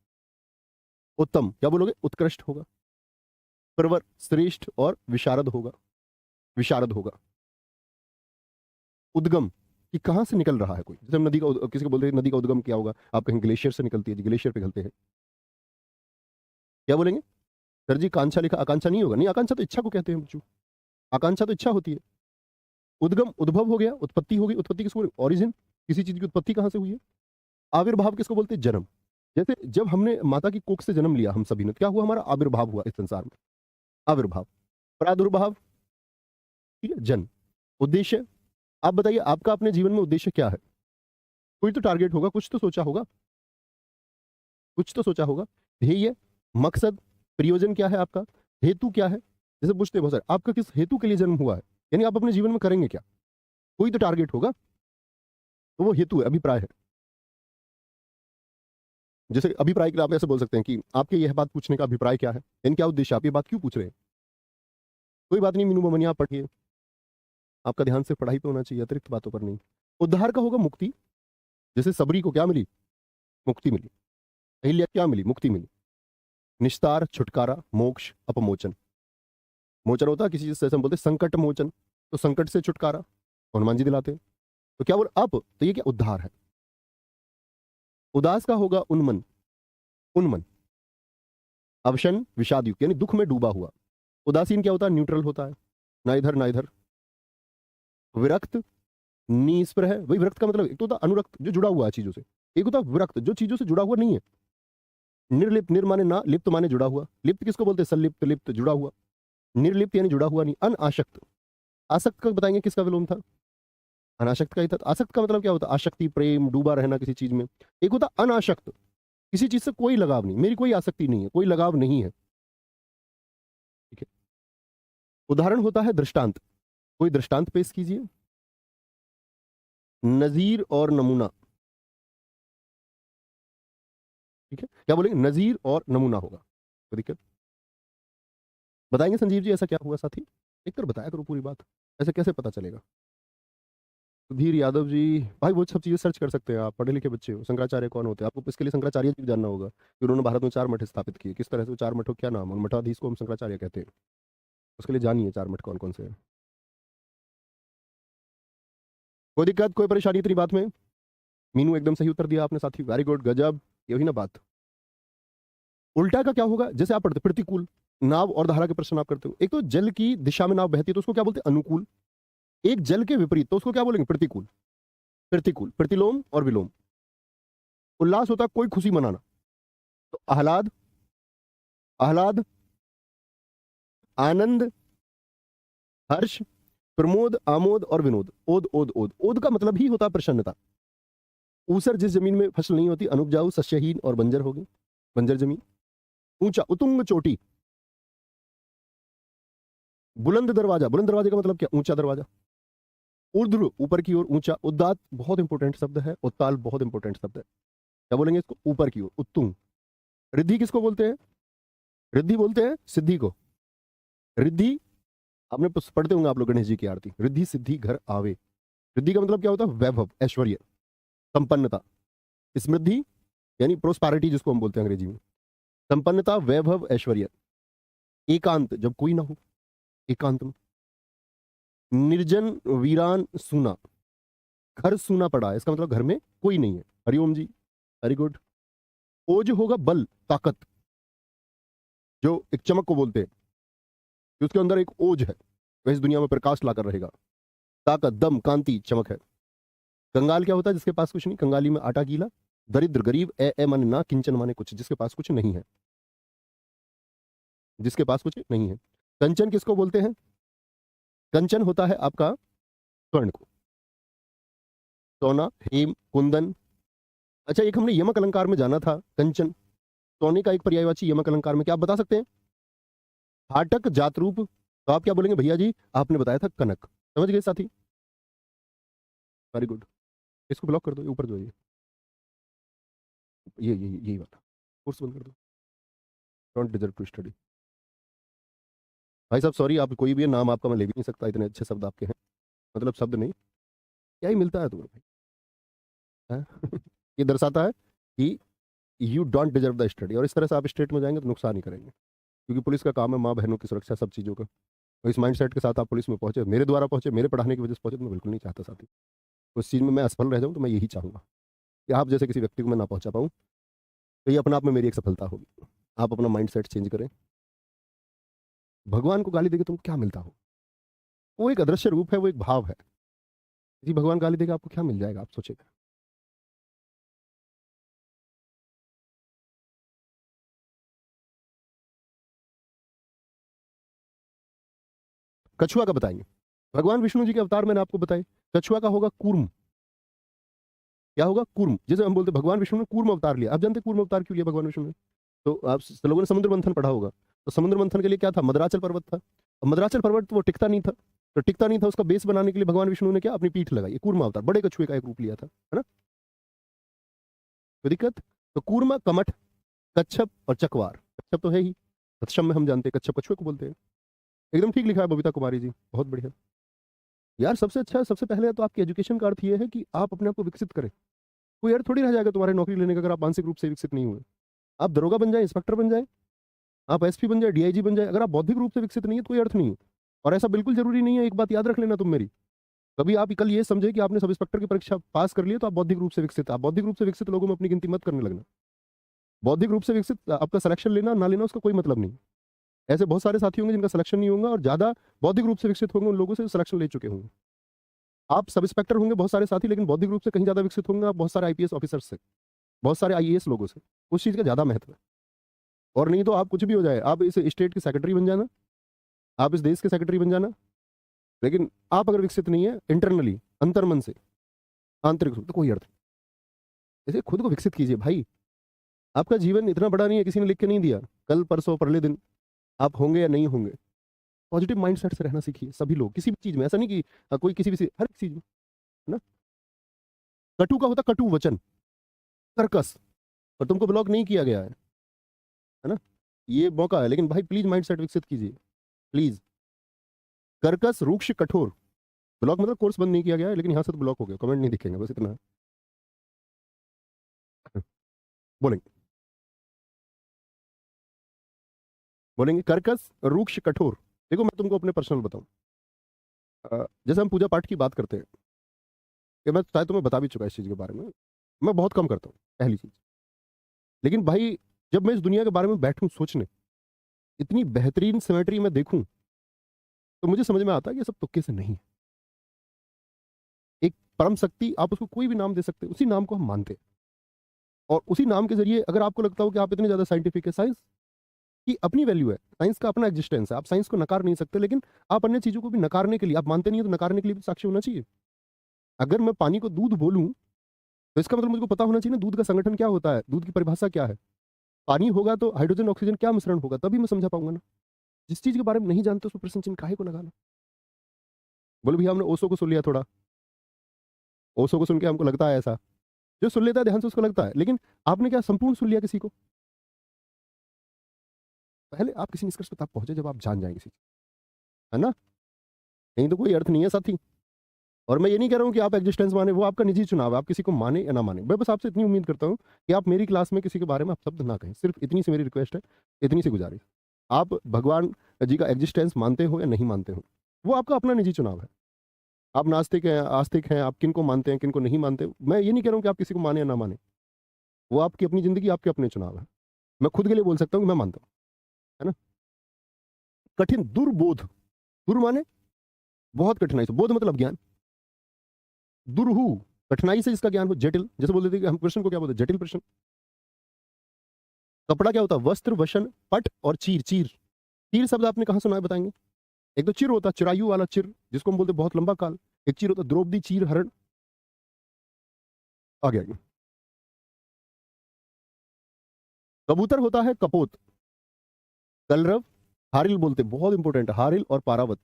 उत्तम क्या बोलोगे, उत्कृष्ट होगा, प्रवर, श्रेष्ठ, और विशारद होगा, विशारद होगा। उद्गम, कि कहां से निकल रहा है कोई, जैसे हम नदी का, किसी को बोलते हैं नदी का उद्गम क्या होगा, आप कहें ग्लेशियर से निकलती है, ग्लेशियर पिघलते हैं। क्या बोलेंगे सर जी, कांक्षा लिखा, आकांक्षा नहीं होगा, नहीं, आकांक्षा तो इच्छा को कहते हैं बच्चों, आकांक्षा तो इच्छा होती है। उद्गम उद्भव हो गया, उत्पत्ति हो गई। उत्पत्ति किसको बोलते हैं? ओरिजिन। किसी चीज की उत्पत्ति कहाँ से हुई है? आविर्भाव किसको बोलते हैं? जन्म। जैसे जब हमने माता की कोख से जन्म लिया हम सभी ने, तो क्या हुआ? हमारा आविर्भाव हुआ इस संसार में। आविर्भाव, प्रादुर्भाव, ठीक है, जन्म। उद्देश्य, आप बताइए आपका अपने जीवन में उद्देश्य क्या है? कोई तो टारगेट होगा, कुछ तो सोचा होगा, कुछ तो सोचा होगा। ध्येय, मकसद, प्रयोजन क्या है आपका? हेतु क्या है? जैसे पूछते हैं बहुत सारे, आपका किस हेतु के लिए जन्म हुआ है? यानी आप अपने जीवन में करेंगे क्या? कोई तो टारगेट होगा, तो वो हेतु है, अभिप्राय है। जैसे अभिप्राय के लिए आप ऐसे बोल सकते हैं कि आपके यह बात पूछने का अभिप्राय क्या है, यानी क्या उद्देश्य, आप ये बात क्यों पूछ रहे हैं? कोई बात नहीं मीनू ममनिया, आप पढ़िए, आपका ध्यान सिर्फ पढ़ाई पे होना चाहिए, अतिरिक्त बातों पर नहीं। उद्धार का होगा मुक्ति। जैसे सबरी को क्या मिली? मुक्ति मिली। अहिल्या क्या मिली? मुक्ति मिली। निस्तार, छुटकारा, मोक्ष, अपमोचन। मोचन होता है किसी चीज से, हम बोलते हैं संकट मोचन, तो संकट से छुटकारा हनुमान जी दिलाते हैं। तो क्या बोल अप, तो ये क्या? उद्धार है। उदास का होगा उन्मन। उन्मन, अवशन, विषाद युक्त, यानी दुख में डूबा हुआ। उदासीन क्या होता है? न्यूट्रल होता है, ना इधर ना इधर। विरक्त, निस्पृह है। वही विरक्त का मतलब, एक तो होता अनुरक्त जो जुड़ा हुआ है चीजों से, एक होता विरक्त जो चीजों से जुड़ा हुआ नहीं है। निर्लिप्त, निर माने ना, लिप्त माने जुड़ा हुआ। लिप्त किसको बोलते हैं? संलिप्त, लिप्त, जुड़ा हुआ। निर्लिप्त यानी जुड़ा हुआ नहीं। अनासक्त, आसक्त का बताएंगे किसका विलोम था? अनासक्त का ही था। आसक्त का मतलब क्या होता? आसक्ति, प्रेम, डूबा रहना किसी चीज में। एक होता अनासक्त, किसी चीज से कोई लगाव नहीं, मेरी कोई आसक्ति नहीं है, कोई लगाव नहीं है, ठीक है। उदाहरण होता है दृष्टांत। कोई दृष्टांत पेश कीजिए। नजीर और नमूना, ठीक है, क्या बोलेंगे? नजीर और नमूना होगा, कोई दिक्कत? बताएंगे संजीव जी ऐसा क्या हुआ साथी? एक तर बताया करो पूरी बात, ऐसे कैसे पता चलेगा? सुधीर यादव जी, भाई वो सब चीजें सर्च कर सकते हैं, आप पढ़े लिखे बच्चे हो। शंकराचार्य कौन होते हैं? आपको इसके लिए शंकराचार्य जी को जानना होगा कि उन्होंने भारत में 4 मठ स्थापित किए, किस तरह से 4 मठों क्या नाम, और मठाधीश को हम शंकराचार्य कहते हैं। उसके लिए जानिए 4 मठ कौन कौन से हैं। कोई दिक्कत, कोई परेशानी इतनी बात में? मीनू एकदम सही उत्तर दिया आपने साथी, वेरी गुड, गजब, यही ना बात। उल्टा का क्या होगा? जैसे आप पढ़ते प्रतिकूल, नाव और धारा के प्रश्न आप करते हो। एक तो जल की दिशा में नाव बहती है तो उसको क्या बोलते हैं? अनुकूल। एक जल के विपरीत तो उसको क्या बोलेंगे? प्रतिकूल। प्रतिकूल, प्रतिलोम और विलोम। उल्लास होता है कोई खुशी मनाना, तो आह्लाद, आह्लाद, आनंद, हर्ष, प्रमोद, आमोद और विनोद। ओद, ओद, ओद, ओद का मतलब ही होता है प्रसन्नता। ऊसर, जिस जमीन में फसल नहीं होती, अनुपजाऊ, सस्यहीन और बंजर होगी, बंजर जमीन। ऊंचा, उतुंग, चोटी। बुलंद दरवाजा, बुलंद दरवाजे का मतलब क्या? ऊंचा दरवाजा। ऊर्ध्व, ऊपर की ओर, ऊंचा। उद्दात बहुत इंपॉर्टेंट शब्द है, उत्ताल बहुत इंपॉर्टेंट शब्द है। क्या बोलेंगे इसको? ऊपर की ओर, उत्तुंग। रिद्धि किसको बोलते हैं? रिद्धि बोलते हैं सिद्धि को। रिद्धि, आपने पढ़ते होंगे आप लोग गणेश जी की आरती, रिद्धि सिद्धि घर आवे। रिद्धि का मतलब क्या होता है? वैभव, ऐश्वर्य, संपन्नता। समृद्धि यानी प्रोस्पैरिटी जिसको हम बोलते हैं अंग्रेजी में। संपन्नता, वैभव, ऐश्वर्य। एकांत, जब कोई ना हो, एकांत में। निर्जन, वीरान, सूना। घर सूना पड़ा है, इसका मतलब घर में कोई नहीं है। हरिओम जी, वेरी गुड। ओज होगा बल, ताकत, जो एक चमक को बोलते हैं कि उसके अंदर एक ओज है, वह इस दुनिया में प्रकाश लाकर रहेगा। ताकत, दम, कांति, चमक है। कंगाल क्या होता है? जिसके पास कुछ नहीं, कंगाली में आटा गीला। दरिद्र, गरीब, ए माने ना, किंचन माने कुछ, जिसके पास कुछ नहीं है, जिसके पास कुछ नहीं है। कंचन किसको बोलते हैं? कंचन होता है आपका स्वर्ण को, सोना, हेम, कुंदन। अच्छा, एक हमने यमक अलंकार में जाना था, कंचन सोने का एक पर्यायवाची यमक अलंकार में क्या आप बता सकते हैं? फाटक, जातरूप। तो आप क्या बोलेंगे? भैया जी आपने बताया था कनक। समझ गए साथी, वेरी गुड। इसको ब्लॉक कर दो, ऊपर जो है ये यही वाला कोर्स बंद कर दो, डोंट डिजर्व टू स्टडी। भाई साहब सॉरी, आप कोई भी नाम आपका मैं ले भी नहीं सकता, इतने अच्छे शब्द आपके हैं, मतलब शब्द नहीं, क्या ही मिलता है तुम्हें भाई, हैं? ये दर्शाता है कि you don't deserve the study, और इस तरह से आप स्टेट में जाएंगे तो नुकसान ही करेंगे, क्योंकि पुलिस का काम है माँ बहनों की सुरक्षा, सब चीज़ों का। तो इस माइंड सेट के साथ आप पुलिस में पहुंचे, मेरे द्वारा पहुंचे, मेरे पढ़ाने की वजह से पहुंचे, तो मैं बिल्कुल नहीं चाहता साथी। उस चीज़ में मैं असफल रह जाऊँ तो मैं यही चाहूँगा कि आप जैसे किसी व्यक्ति को मैं ना पहुंचा पाऊँ, तो ये अपने आप में मेरी एक सफलता होगी। आप अपना माइंड सेट चेंज करें। भगवान को गाली देके तुमको क्या मिलता हो? वो एक अदृश्य रूप है, वो एक भाव है। किसी भगवान गाली देगा आपको क्या मिल जाएगा, आप सोचेगा। कछुआ का बताएंगे। भगवान विष्णु जी के अवतार मैंने आपको बताए। कछुआ का होगा कूर्म। क्या होगा? कूर्म। जैसे हम बोलते हैं भगवान विष्णु ने कूर्म अवतार लिया, आप जानते हैं कूर्म अवतार क्यों लिया भगवान विष्णु ने? तो आप लोगों ने समुद्र मंथन पढ़ा होगा। तो समुद्र मंथन के लिए क्या था? मदराचल पर्वत था। अब मदराचल पर्वत वो टिकता नहीं था, तो टिकता नहीं था, उसका बेस बनाने के लिए भगवान विष्णु ने क्या अपनी पीठ लगाई, ये कूर्मा अवतार, बड़े कछुए का एक रूप लिया था, है ना? कोई दिक्कत? तो कूर्मा, कमठ, कच्छप और चकवार। कच्छप तो है ही, तत्सम में हम जानते हैं कच्छप कछुए को बोलते हैं। एकदम ठीक लिखा है बबीता कुमारी जी, बहुत बढ़िया। यार सबसे अच्छा, सबसे पहले तो आपकी एजुकेशन का अर्थ ये है कि आप अपने आप को विकसित करें। कोई अर्थ थोड़ी रह जाएगा तुम्हारे नौकरी लेने का अगर आप मानसिक रूप से विकसित नहीं हुए। आप दरोगा बन जाए, इंस्पेक्टर बन जाए, आप एसपी बन जाए, डीआईजी बन जाए, अगर आप बौद्धिक रूप से विकसित नहीं है तो कोई अर्थ नहीं है। और ऐसा बिल्कुल जरूरी नहीं है, एक बात याद रख लेना तुम मेरी। कभी आप कल ये समझे कि आपने सब इंस्पेक्टर की परीक्षा पास कर ली तो आप बौद्धिक रूप से विकसित। आप बौद्धिक रूप से विकसित लोगों में अपनी गिनती मत करने लगना। बौद्धिक रूप से विकसित आपका सिलेक्शन लेना ना लेना उसका कोई मतलब नहीं। ऐसे बहुत सारे साथी होंगे जिनका सिलेक्शन नहीं होगा, और ज्यादा बौद्धिक रूप से विकसित होंगे उन लोगों से सिलेक्शन ले चुके होंगे। आप सब इंस्पेक्टर होंगे बहुत सारे साथी, लेकिन बौद्धिक रूप से कहीं ज्यादा विकसित होंगे आप बहुत सारे आईपीएस ऑफिसर से, बहुत सारे आईएएस लोगों से। उस चीज का ज्यादा महत्व है। और नहीं तो आप कुछ भी हो जाए, आप इस स्टेट के सेक्रेटरी बन जाना, आप इस देश के सेक्रेटरी बन जाना, लेकिन आप अगर विकसित नहीं है इंटरनली, अंतर्मन से, आंतरिक रूप तो कोई अर्थ नहीं। इसे खुद को विकसित कीजिए भाई। आपका जीवन इतना बड़ा नहीं है, किसी ने लिख के नहीं दिया कल परसों परले दिन आप होंगे या नहीं होंगे। पॉजिटिव माइंडसेट से रहना सीखिए सभी लोग, किसी भी चीज में। ऐसा नहीं कि कोई किसी भी हर चीज में, है ना? कटु का होता कटु वचन, कर्कश, और तुमको ब्लॉक नहीं किया गया है ना? ये मौका है, लेकिन भाई प्लीज माइंडसेट विकसित कीजिए प्लीज। कर्कश, रूक्ष, कठोर। ब्लॉक मतलब कोर्स बंद नहीं किया गया है, लेकिन यहाँ से तो ब्लॉक हो गया, कमेंट नहीं दिखेंगे, बस इतना है। बोलेंगे, बोलेंगे कर्कश, रूक्ष, कठोर। देखो मैं तुमको अपने पर्सनल बताऊं, जैसे हम पूजा पाठ की बात करते हैं, कि मैं शायद तुम्हें बता भी चुका इस चीज के बारे में, मैं बहुत कम करता हूँ पहली चीज। लेकिन भाई जब मैं इस दुनिया के बारे में बैठूं सोचने, इतनी बेहतरीन सिमेट्री में देखूं, तो मुझे समझ में आता है कि ये सब तुक्के से नहीं है। एक परम शक्ति, आप उसको कोई भी नाम दे सकते हैं, उसी नाम को हम मानते हैं। और उसी नाम के जरिए अगर आपको लगता हो कि आप इतने ज्यादा साइंटिफिक है, साइंस की अपनी वैल्यू है, साइंस का अपना एग्जिस्टेंस है, आप साइंस को नकार नहीं सकते, लेकिन आप अन्य चीजों को भी नकारने के लिए, आप मानते नहीं है तो नकारने के लिए भी साक्ष्य होना चाहिए। अगर मैं पानी को दूध बोलूं तो इसका मतलब मुझको पता होना चाहिए ना दूध का संगठन क्या होता है, दूध की परिभाषा क्या है। पानी होगा तो हाइड्रोजन ऑक्सीजन क्या मिश्रण होगा, तभी मैं समझा पाऊंगा ना। जिस चीज के बारे में नहीं जानते उसमें प्रश्न चिन्ह काहे को लगाना। बोले भैया हमने ओशो को सुन लिया थोड़ा, ओशो को सुन के हमको लगता है ऐसा। जो सुन लेता है ध्यान से उसको लगता है, लेकिन आपने क्या संपूर्ण सुन लिया किसी को? पहले आप किसी निष्कर्ष पर तब पहुंचे जब आप जान जाएंगे किसी, है ना? नहीं तो कोई अर्थ नहीं है साथी। और मैं ये नहीं कह रहा हूँ कि आप एग्जिस्टेंस माने, वो आपका निजी चुनाव है, आप किसी को माने या ना माने। मैं बस आपसे इतनी उम्मीद करता हूँ कि आप मेरी क्लास में किसी के बारे में आप शब्द ना कहें, सिर्फ इतनी सी मेरी रिक्वेस्ट है, इतनी सी गुजारिश। आप भगवान जी का एग्जिस्टेंस मानते हो या नहीं मानते हो, वो आपका अपना निजी चुनाव है। आप नास्तिक हैं, आस्तिक हैं, आप किन को मानते हैं किन को नहीं मानते, मैं ये नहीं कह रहा हूँ कि आप किसी को माने या ना माने, वो आपकी अपनी जिंदगी, आपके अपने चुनाव है। मैं खुद के लिए बोल सकता हूँ कि मैं मानता हूँ, है ना? कठिन, दुर्बोध, दुर माने बहुत कठिनाई से, बोध मतलब ज्ञान, दुरहु कठिनाई से जिसका ज्ञान हो, जटिल, जैसे बोल देते कि हम प्रश्न को क्या बोलते हैं, जटिल प्रश्न। कपड़ा क्या होता है? वस्त्र, वशन, पट और चीर। चीर, चीर शब्द आपने कहां सुना है बताएंगे? एक तो चिर होता है, चिरायु वाला चिर, जिसको हम बोलते हैं बहुत लंबा काल। एक चीर होता है द्रौपदी, चीर हरण। आगे आगे। कबूतर होता है कपोत, कलरव, हारिल बोलते हैं, बहुत इंपॉर्टेंट, हारिल और पारावत।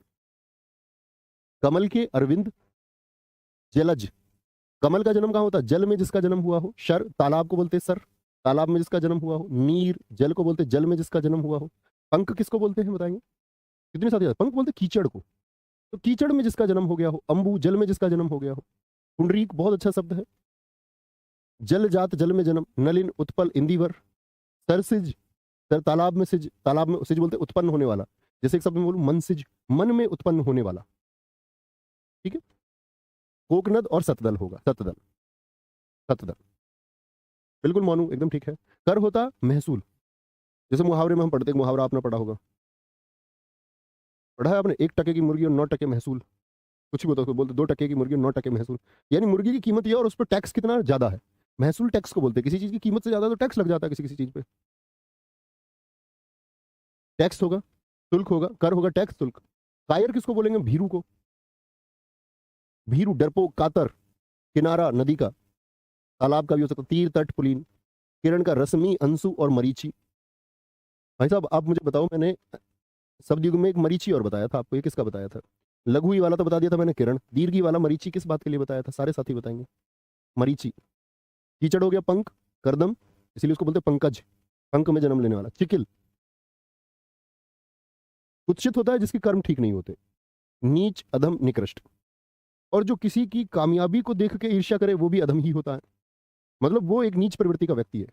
कमल के अरविंद, जलज, कमल का जन्म कहाँ होता है? जल में जिसका जन्म हुआ हो। शर, तालाब को बोलते हैं सर, तालाब में जिसका जन्म हुआ हो। नीर, जल को बोलते हैं, जल में जिसका जन्म हुआ हो। पंख किसको बोलते हैं बताएंगे? कितने साथी? पंख बोलते हैं कीचड़ को, तो कीचड़ में जिसका जन्म हो गया हो। अंबु, जल में जिसका जन्म हो गया हो। पुंडरीक बहुत अच्छा शब्द है, जल जात, जल में जन्म। नलिन, उत्पल, इंदिवर। सरसिज, सर तालाब में सिज, तालाब में सिज बोलते उत्पन्न होने वाला। जैसे एक शब्द में बोलूं मन सिज, मन में उत्पन्न होने वाला। ठीक है। कोकनद और सतदल होगा, सतदल, सतदल, बिल्कुल मानू, एकदम ठीक है। कर होता महसूल, जैसे मुहावरे में हम पढ़ते हैं, मुहावरा आपने पढ़ा होगा, पढ़ा है आपने, 1 टके की मुर्गी और 9 टके महसूल। कुछ भी होता है उसको बोलते 2 टके की मुर्गी 9 टके महसूल। यानी मुर्गी की कीमत ये है और उस पर टैक्स कितना ज़्यादा है। महसूल टैक्स को बोलते हैं, किसी चीज़ की कीमत से ज़्यादा तो टैक्स लग जाता है किसी किसी चीज़ पे। टैक्स होगा, शुल्क होगा, कर होगा, टैक्स, शुल्क। कायर किसको बोलेंगे? भीरू को। भीरू, डरपोक, कातर, किनारा नदी का, तालाब का भी हो सकता है, तीर, तट, पुलीन। किरण का रश्मि, अंशु और मरीचि। भाई साहब आप मुझे बताओ, मैंने शब्द युग में एक मरीचि और बताया था आपको, ये किसका बताया था? लघु ई वाला तो बता दिया था मैंने किरण, दीर्घ ई वाला मरीचि किस बात के लिए बताया था? सारे साथी बताएंगे। मरीचि। कीचड़ हो गया पंख, करदम, इसीलिए उसको बोलते हैं पंकज, पंख में जन्म लेने वाला। चिकिल, कुत्सित होता है जिसके कर्म ठीक नहीं होते। नीच, अधम, निकृष्ट। और जो किसी की कामयाबी को देख के ईर्ष्या करे वो भी अधम ही होता है, मतलब वो एक नीच प्रवृत्ति का व्यक्ति है।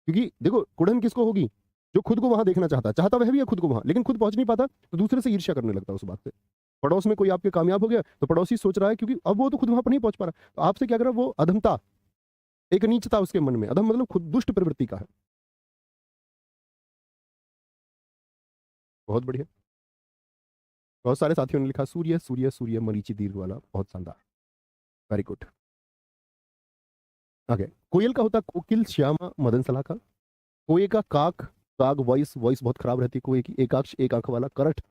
क्योंकि देखो कुड़न किसको होगी? जो खुद को वहां देखना चाहता है, चाहता वह भी है खुद को वहां, लेकिन खुद पहुंच नहीं पाता तो दूसरे से ईर्ष्या करने लगता है उस बात से। पड़ोस में कोई आपके कामयाब हो गया तो पड़ोसी सोच रहा है, क्योंकि अब वो तो खुद वहां पर नहीं पहुंच पा रहा, तो आपसे क्या कर रहा है? वो अधमता, एक नीचता उसके मन में। अधम मतलब खुद दुष्ट प्रवृत्ति का है। बहुत बढ़िया। बहुत सारे साथियों ने लिखा सूर्य सूर्य सूर्य मरीचि दीर्घ वाला, बहुत शानदार, वेरी गुड। ओके। कोयल का होता है कोकिल, श्यामा, मदन सलाका। कोए का काक, काग, वॉइस, वॉइस बहुत खराब रहती है कोए की। एकाक्ष, एक आंख वाला, करठ,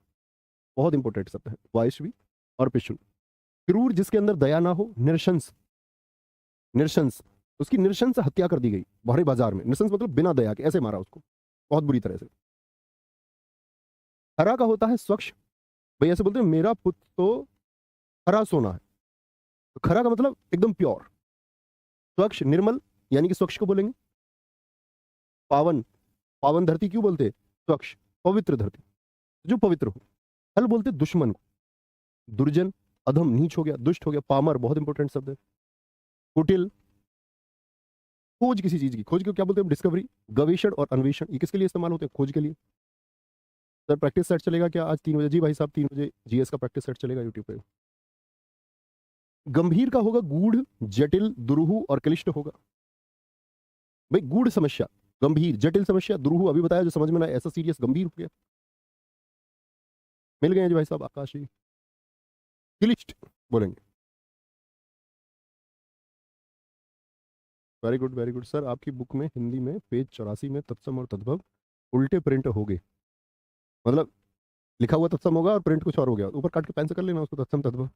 बहुत इंपॉर्टेंट शब्द है। वायश्वी और पिशुन। क्रूर, जिसके अंदर दया ना हो। निरशंस, निरशंस, उसकी निरशंस हत्या कर दी गई भरे बाजार में। निरशंस मतलब बिना दया के ऐसे मारा उसको, बहुत बुरी तरह से। हरा का होता है स्वच्छ। भाई ऐसे बोलते हैं मेरा पुत्र तो हरा सोना है, तो खरा का मतलब एकदम प्योर। स्वच्छ, निर्मल, यानी कि स्वच्छ को बोलेंगे। पावन, पावन धरती क्यों बोलते हैं? स्वच्छ, पवित्र धरती, जो पवित्र हो। हल बोलते दुश्मन को। दुर्जन, अधम, नीच हो गया, दुष्ट हो गया। पामर, बहुत इंपॉर्टेंट शब्द है। कुटिल, खोज, किसी चीज की खोज को क्या बोलते हैं? डिस्कवरी। गवेषण और अन्वेषण, ये किसके लिए इस्तेमाल होते हैं? खोज के लिए। सर प्रैक्टिस सेट चलेगा क्या आज 3 बजे? जी भाई साहब 3 बजे जीएस का प्रैक्टिस सेट चलेगा यूट्यूब पे। गंभीर का होगा गूढ़, जटिल, दुरूह और क्लिष्ट होगा। भाई गूढ़ समस्या, गंभीर, जटिल समस्या, दुरूह अभी बताया जो समझ में ना आया, ऐसा सीरियस, गंभीर हो गया। मिल गए हैं जी भाई साहब आकाश जी। क्लिष्ट बोलेंगे। Very good very good sir, आपकी बुक में हिंदी में पेज 84 में तत्सम और तद्भव उल्टे प्रिंट हो गए। मतलब लिखा हुआ तत्सम होगा और प्रिंट कुछ और हो गया, ऊपर काट के पेन से कर लेना उसको, तत्सम तद्भव।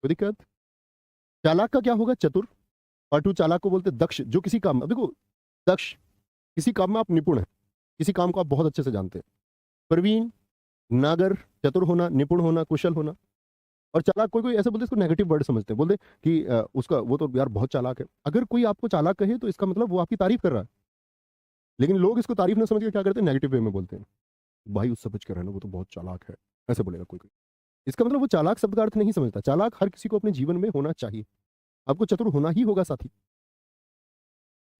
कोई दिक्कत? चालाक का क्या होगा? चतुर। और टू, चालाक को बोलते दक्ष, जो किसी काम में, अब देखो दक्ष, किसी काम में आप निपुण हैं, किसी काम को आप बहुत अच्छे से जानते हैं। प्रवीण, नागर, चतुर होना, निपुण होना, कुशल होना। और चालाक, कोई कोई ऐसे बोलते हैं, इसको नेगेटिव वर्ड समझते हैं, बोलते हैं कि उसका वो तो यार बहुत चालाक है। अगर कोई आपको चालाक कहे तो इसका मतलब वो आपकी तारीफ कर रहा है, लेकिन लोग इसको तारीफ ना समझ के क्या करते हैं? नेगेटिव वे में बोलते हैं, भाई उस समझ कर रहे ना वो तो बहुत चालाक है, ऐसे बोलेगा कोई कोई। इसका मतलब वो चालाक शब्द का अर्थ नहीं समझता। चालाक हर किसी को अपने जीवन में होना चाहिए, आपको चतुर होना ही होगा साथी।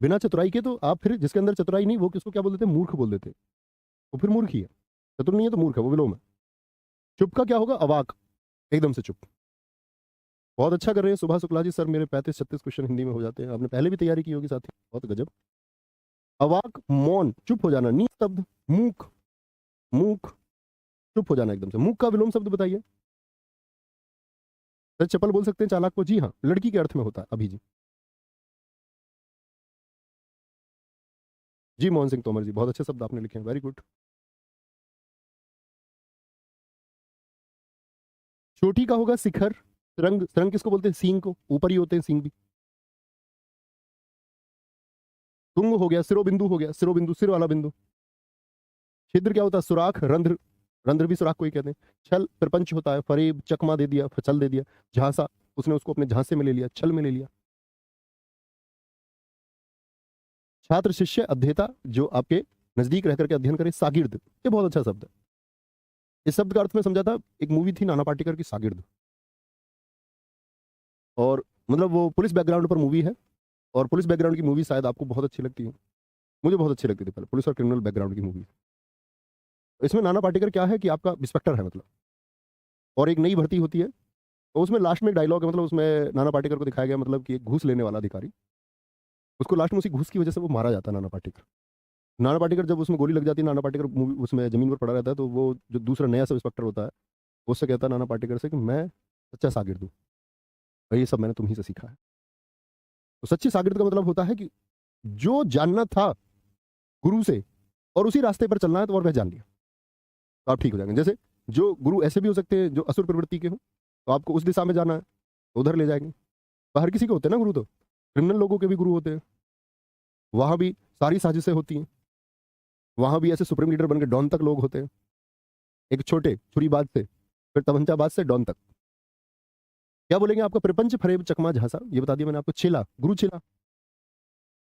बिना चतुराई के तो आप फिर, जिसके अंदर चतुराई नहीं वो किसको क्या बोल देते हैं? मूर्ख बोल देते हैं। वो फिर मूर्ख ही है, चतुर नहीं है तो मूर्ख है, वो विलोम है। चुप का क्या होगा? अवाक, एकदम से चुप। बहुत अच्छा कर रहे हैं सुभाष शुक्ला जी। सर मेरे 35-36 क्वेश्चन हिंदी में हो जाते हैं, आपने पहले भी तैयारी की होगी साथी, बहुत गजब। अवाक, मौन, चुप हो जाना। निस्तब्ध, मूक, मूक, चुप हो जाना एकदम से। मूक का विलोम शब्द बताइए। सर चपल बोल सकते हैं चालाक को? जी हाँ, लड़की के अर्थ में होता है। अभी जी, जी मोहन सिंह तोमर जी, बहुत अच्छे शब्द आपने लिखे हैं, वेरी गुड। चोटी का होगा शिखर। रंग, रंग किसको बोलते हैं? सींग को, ऊपर ही होते हैं सींग भी। तुंग हो गया, सिरोबिंदु हो गया, सिरोबिंदु सिर वाला बिंदु। छिद्र क्या होता है? सुराख, रंध्र, रंध्र भी सुराख को ही कहते हैं। छल, प्रपंच होता है। फरेब, चकमा दे दिया, छल दे दिया। झांसा, उसने उसको अपने झांसे में ले लिया, छल में ले लिया। छात्र, शिष्य, अध्येता, जो आपके नजदीक रह करके अध्ययन करे। सागिर्द, ये बहुत अच्छा शब्द है। इस शब्द का अर्थ में समझा था, एक मूवी थी नाना पाटेकर की, सागिर्द। और मतलब वो पुलिस बैकग्राउंड पर मूवी है, और पुलिस बैकग्राउंड की मूवी शायद आपको बहुत अच्छी लगती है। मुझे बहुत अच्छी लगती थी पहले, पुलिस और क्रिमिनल बैकग्राउंड की मूवी। इसमें नाना पाटेकर क्या है कि आपका इंस्पेक्टर है मतलब, और एक नई भर्ती होती है, तो उसमें लास्ट में एक डायलॉग है, मतलब उसमें नाना पाटेकर को दिखाया गया मतलब कि एक घूस लेने वाला अधिकारी, उसको लास्ट में उसी घूस की वजह से वो मारा जाता है नाना पाटेकर। नाना पाटेकर जब उसमें गोली लग जाती है, नाना पाटेकर मूवी उसमें जमीन पर पड़ा रहता है, तो वो जो दूसरा नया सब इंस्पेक्टर होता है वो उससे कहता है नाना पाटेकर से कि मैं सच्चा शागिर्द हूँ और ये सब मैंने तुम्ही से सीखा है। तो सच्ची शागिर्द का मतलब होता है कि जो जानना था गुरु से और उसी रास्ते पर चलना है तो और वह जान लिया, तो आप ठीक हो जाएंगे। जैसे जो गुरु ऐसे भी हो सकते हैं जो असुर प्रवृत्ति के हो, तो आपको उस दिशा में जाना है तो उधर ले जाएंगे। तो हर किसी के होते हैं ना गुरु, तो क्रिमिनल लोगों के भी गुरु होते हैं, वहां भी सारी साजिशें होती हैं, वहां भी ऐसे सुप्रीम लीडर बन के डॉन तक लोग होते हैं, एक छोटे छुरीबाज से फिर तमंचाबाज से डॉन तक। क्या बोलेंगे आपका प्रपंच फरेब चकमा झांसा, ये बता दिया मैंने आपको। चेला, गुरु चेला,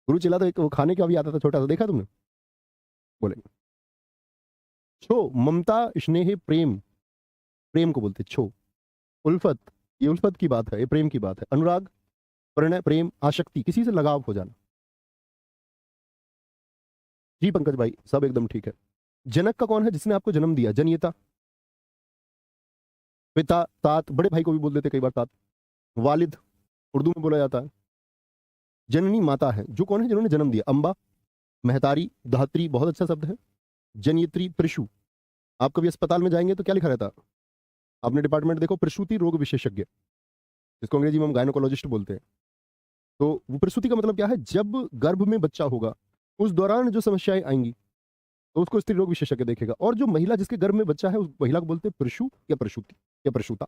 गुरु चेला तो एक वो खाने का भी आता था छोटा सा, देखा तुमने? बोलेंगे छो, ममता स्नेह प्रेम, प्रेम को बोलते छो। उल्फत, ये उल्फत की बात है, ये प्रेम की बात है। अनुराग, प्रणय, प्रेम, आसक्ति, किसी से लगाव हो जाना। जी पंकज भाई, सब एकदम ठीक है। जनक का कौन है? जिसने आपको जन्म दिया, जनियता। पिता, तात, बड़े भाई को भी बोल देते कई बार तात। वालिद, उर्दू में बोला जाता है। जननी माता है, जो कौन है? जिन्होंने जन्म दिया। अंबा, महतारी, धात्री, बहुत अच्छा शब्द है। जनियत्री, प्रशु, आप कभी अस्पताल में जाएंगे तो क्या लिखा रहता है? आपने डिपार्टमेंट देखो, प्रसूति रोग विशेषज्ञ, जिसको अंग्रेजी में हम गायनोकोलॉजिस्ट बोलते हैं। तो वो प्रसूति का मतलब क्या है? जब गर्भ में बच्चा होगा उस दौरान जो समस्याएं आएंगी तो उसको स्त्री रोग विशेषज्ञ देखेगा। और जो महिला जिसके गर्भ में बच्चा है उस महिला को बोलते हैं प्रशु या प्रसूति या प्रसूता,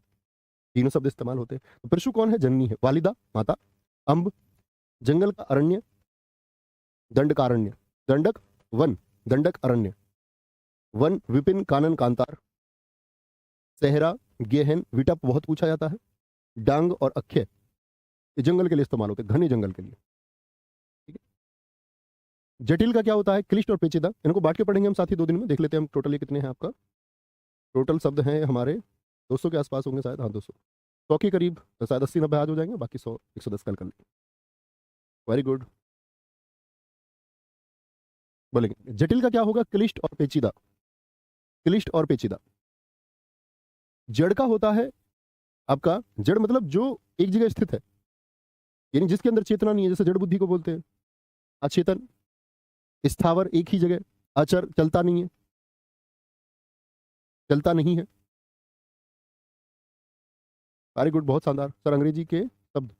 तीनों शब्द इस्तेमाल होते हैं। तो प्रशु कौन है? जननी है। वालिदा, माता। अंब, जंगल का अरण्य, दंडकारण्य, दंडक वन, दंडक अरण्य, वन विपिन कानन कांतार, सहरा, गेहन, विटप बहुत पूछा जाता है। डांग और अक्षय, ये जंगल के लिए इस्तेमाल होते हैं, घने जंगल के लिए। ठीक है। जटिल का क्या होता है? क्लिष्ट और पेचीदा। इनको बांट के पढ़ेंगे हम साथ ही 2 दिन में, देख लेते हैं हम टोटल ये कितने हैं आपका। टोटल शब्द हैं हमारे 200 के आसपास होंगे शायद, हाँ 200, 100 के करीब, तो शायद 80-90 आज हो जाएंगे, बाकी 100 110 कल कर लेंगे। Very good. बोलेंगे जटिल का क्या होगा? क्लिष्ट और पेचीदा, क्लिष्ट और पेचीदा। जड़ का होता है आपका, जड़ मतलब जो एक जगह स्थित है, यानी जिसके अंदर चेतना नहीं है, जैसे जड़ बुद्धि को बोलते हैं। अचेतन, स्थावर, एक ही जगह, अचर, चलता नहीं है, चलता नहीं है। वेरी गुड, बहुत शानदार सर। अंग्रेजी के शब्द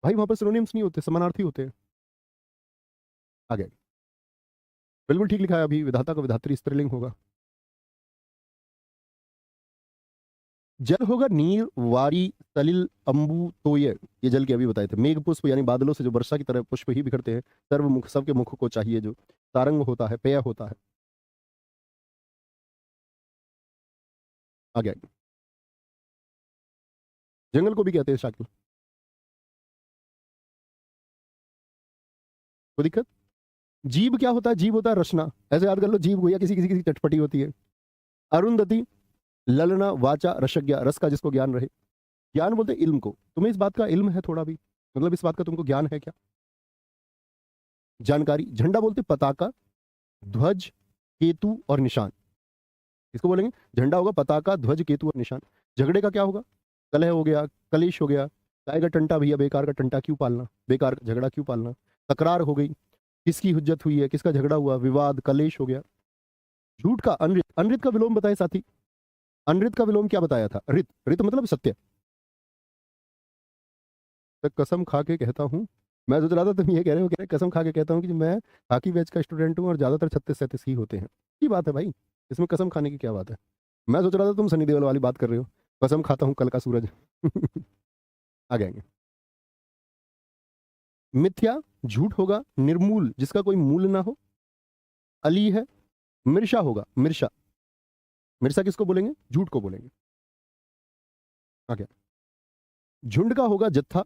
भाई वहां पर सिनोनिम्स नहीं होते, समानार्थी होते हैं। आगे बिल्कुल ठीक लिखा है। अभी विधाता का विधात्री स्त्रीलिंग होगा। जल होगा नीर, वारी, सलिल, अंबु, तोय, ये जल के अभी बताए थे। मेघ पुष्प यानी बादलों से जो वर्षा की तरह पुष्प ही बिखरते हैं। सर्वमुख, सबके मुख को चाहिए जो। सारंग होता है, पेय होता है। आगे जंगल को भी कहते हैं शाकिल, कोई दिक्कत? जीव क्या होता है? जीव होता है रचना, ऐसे याद कर लो। जीव गोया किसी किसी की चटपटी होती है। अरुंधति, ललना, वाचा, रसज्ञा, रस का जिसको ज्ञान रहे। ज्ञान बोलते हैं इल्म को। तुम्हें इस बात का इल्म है थोड़ा भी, मतलब इस बात का तुमको ज्ञान है क्या? जानकारी। झंडा बोलते पताका, ध्वज, केतु और निशान। इसको बोलेंगे झंडा होगा पताका, ध्वज, केतु और निशान। झगड़े का क्या होगा? कलह हो गया, कलेश हो गया। काय का टंटा भैया, बेकार का टंटा क्यों पालना, बेकार का झगड़ा क्यों पालना। तकरार हो गई, किसकी हुज्जत हुई है, किसका झगड़ा हुआ, विवाद, कलेश हो गया। झूठ का अनृत, अनृत का विलोम बताए साथी। अनृत का विलोम क्या बताया था? रित, रित मतलब सत्य। तो कसम खा के कहता हूँ, मैं सोच रहा था तुम ये कह रहे हो, कह रहे कसम खा के कहता हूँ कि मैं हाकी बैच का स्टूडेंट हूँ और ज्यादातर 36-37 ही होते हैं। की बात है भाई, इसमें कसम खाने की क्या बात है? मैं सोच रहा था तुम सनी देओल वाली बात कर रहे हो, कसम खाता हूँ कल का सूरज। आ जाएंगे। मिथ्या, झूठ होगा। निर्मूल, जिसका कोई मूल ना हो। अली है। मिर्शा होगा, मिर्शा, मिर्शा किसको बोलेंगे? झूठ को बोलेंगे। आ गया। झुंड का होगा जत्था,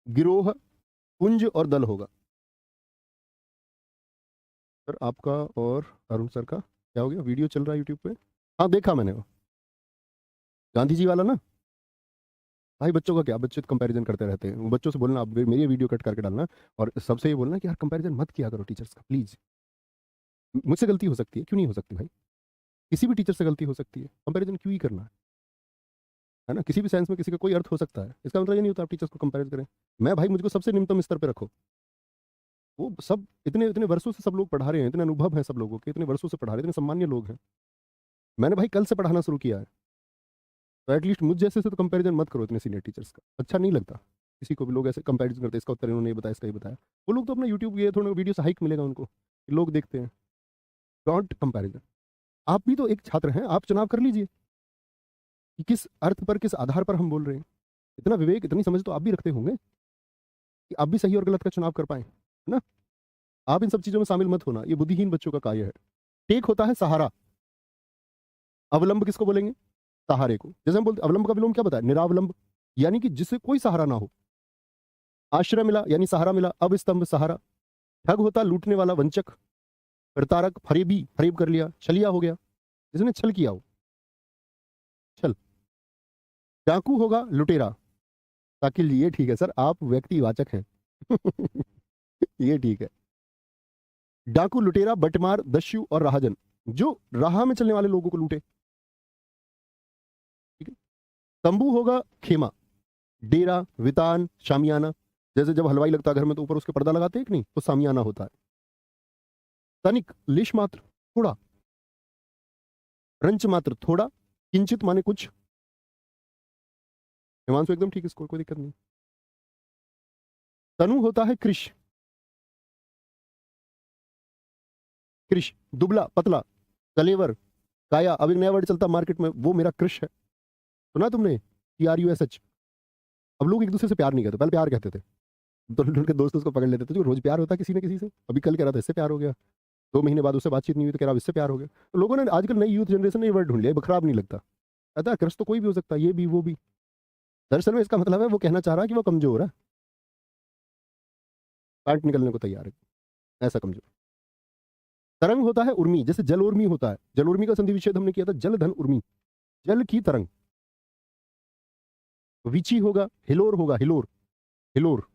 गिरोह, पुंज और दल होगा। सर आपका और अरुण सर का क्या हो गया? वीडियो चल रहा है यूट्यूब पे? हाँ देखा मैंने वो गांधी जी वाला ना। भाई बच्चों का क्या, बच्चे तो कंपैरिजन करते रहते हैं। वो बच्चों से बोलना, आप मेरी वीडियो कट करके डालना और सबसे ये बोलना कि यार कंपैरिजन मत किया करो टीचर्स का प्लीज। मुझसे गलती हो सकती है, क्यों नहीं हो सकती भाई? किसी भी टीचर से गलती हो सकती है, कंपैरिजन क्यों ही करना है ना? किसी भी साइंस में किसी का कोई अर्थ हो सकता है, इसका मतलब ये नहीं होता आप टीचर्स को कंपेयर करें। मैं भाई, मुझको सबसे निम्नतम स्तर पर रखो। वो सब इतने इतने वर्षों से सब लोग पढ़ा रहे हैं, इतने अनुभव हैं सब लोगों के, इतने वर्षों से पढ़ा रहे हैं, इतने सम्मान्य लोग हैं। मैंने भाई कल से पढ़ाना शुरू किया है, तो एटलीस्ट मुझ जैसे से तो कंपैरिजन मत करो इतने सीनियर टीचर्स का, अच्छा नहीं लगता किसी को भी। लोग ऐसे कंपैरिजन करते हैं, इसका उत्तर इन्होंने ये बताया, इसका ये बताया। वो लोग तो अपना यूट्यूब ये थोड़ा वीडियो से हाइक मिलेगा उनको, लोग देखते हैं। Don't comparison. आप भी तो एक छात्र हैं, आप चुनाव कर लीजिए कि किस अर्थ पर, किस आधार पर हम बोल रहे हैं। इतना विवेक, इतनी समझ तो आप भी रखते होंगे कि आप भी सही और गलत का चुनाव कर पाए, है ना। आप इन सब चीजों में शामिल मत होना, ये बुद्धिहीन बच्चों का कार्य है। टेक होता है सहारा, अवलंब किसको बोलेंगे? सहारे को। जैसे हम बोलते अवलंब का विलोम क्या बताया? निरावलंब, यानी कि जिससे कोई सहारा ना हो। आश्रय मिला यानी सहारा मिला, अब स्तंभ सहारा। ठग होता लूटने वाला, वंचक। प्रतारक फरेबी, फरेब कर लिया, छलिया हो गया, जिसने छल किया हो, छल। डाकू होगा लुटेरा, ताकि ये ठीक है सर, आप व्यक्तिवाचक हैं। ये ठीक है। डाकू, लुटेरा, बटमार, दस्यु और राहजन, जो राह में चलने वाले लोगों को लूटे। ठीक है। तंबू होगा खेमा, डेरा, वितान, शामियाना। जैसे जब हलवाई लगता है घर में तो ऊपर उसके पर्दा लगाते हैं कि नहीं, तो शामियाना होता है। तनिक, लिश मात्र, थोड़ा। रंच मात्र, थोड़ा। किंचित माने कुछ। हिमांशु एकदम ठीक, इसको कोई दिक्कत नहीं। तनु होता है कृष, कृष। दुबला, पतला, कलेवर, काया। अब एक नया वर्ड चलता मार्केट में, वो मेरा कृष है। सुना तुमने? TRUSH। अब लोग एक दूसरे से प्यार नहीं कहते, पहले प्यार कहते थे। तो उनके दोस्त उसको पकड़ लेते थे, जो रोज प्यार होता है किसी न किसी से। अभी कल कह रहा था इससे प्यार हो गया, 2 महीने बाद उससे बातचीत नहीं हुई तो कह रहा इससे प्यार हो गया। तो लोगों ने आजकल नई यूथ जनरेशन ने ये वर्ड ढूंढ लिया, खराब नहीं लगता। कहता है क्रश तो कोई भी हो सकता है, ये भी वो भी। दरअसल में इसका मतलब है वो कहना चाह रहा है कि वो कमजोर है, पैंट निकलने को तैयार है, ऐसा कमजोर। तरंग होता है उर्मी, जैसे जल उर्मी होता है। जल उर्मी का संधि विच्छेद हमने किया था, जल धन उर्मी, जल की तरंग। विची होगा, हिलोर होगा, हिलोर, हिलोर।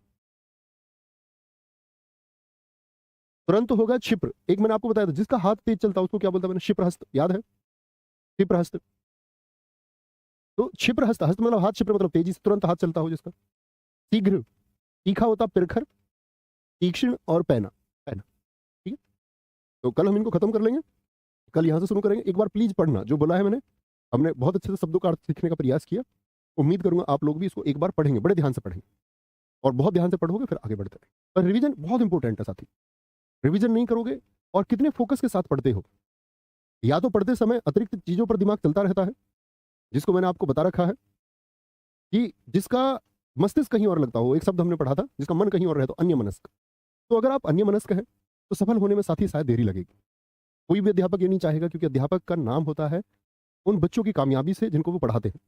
तुरंत होगा क्षिप्र। एक मैंने आपको बताया था, जिसका हाथ तेज चलता है उसको क्या बोलता है मैंने? क्षिप्रहस्त, याद है? क्षिप्रहस्त। तो क्षिप्रहस्त, हस्त मतलब हाथ, क्षिप्र मतलब तेजी से तुरंत हाथ चलता हो जिसका। शीघ्र, तीखा होता पिरखर, तीक्ष्ण और पैना, पैना। ठीक है। तो कल हम इनको खत्म कर लेंगे, कल यहां से शुरू करेंगे। एक बार प्लीज पढ़ना जो बोला है मैंने, हमने बहुत अच्छे से शब्दों का अर्थ सीखने का प्रयास किया। उम्मीद करूंगा आप लोग भी इसको एक बार पढ़ेंगे, बड़े ध्यान से पढ़ेंगे, और बहुत ध्यान से पढ़ोगे फिर आगे बढ़ते हैं। पर रिवीजन बहुत इंपॉर्टेंट है साथी। रिवीजन नहीं करोगे और कितने फोकस के साथ पढ़ते हो, या तो पढ़ते समय अतिरिक्त चीजों पर दिमाग चलता रहता है, जिसको मैंने आपको बता रखा है कि जिसका मस्तिष्क कहीं और लगता हो, एक शब्द हमने पढ़ा था, जिसका मन कहीं और रहे तो अन्य मनस्क। तो अगर आप अन्य मनस्क हैं तो सफल होने में साथी शायद देरी लगेगी। कोई भी अध्यापक ये नहीं चाहेगा, क्योंकि अध्यापक का नाम होता है उन बच्चों की कामयाबी से जिनको वो पढ़ाते हैं।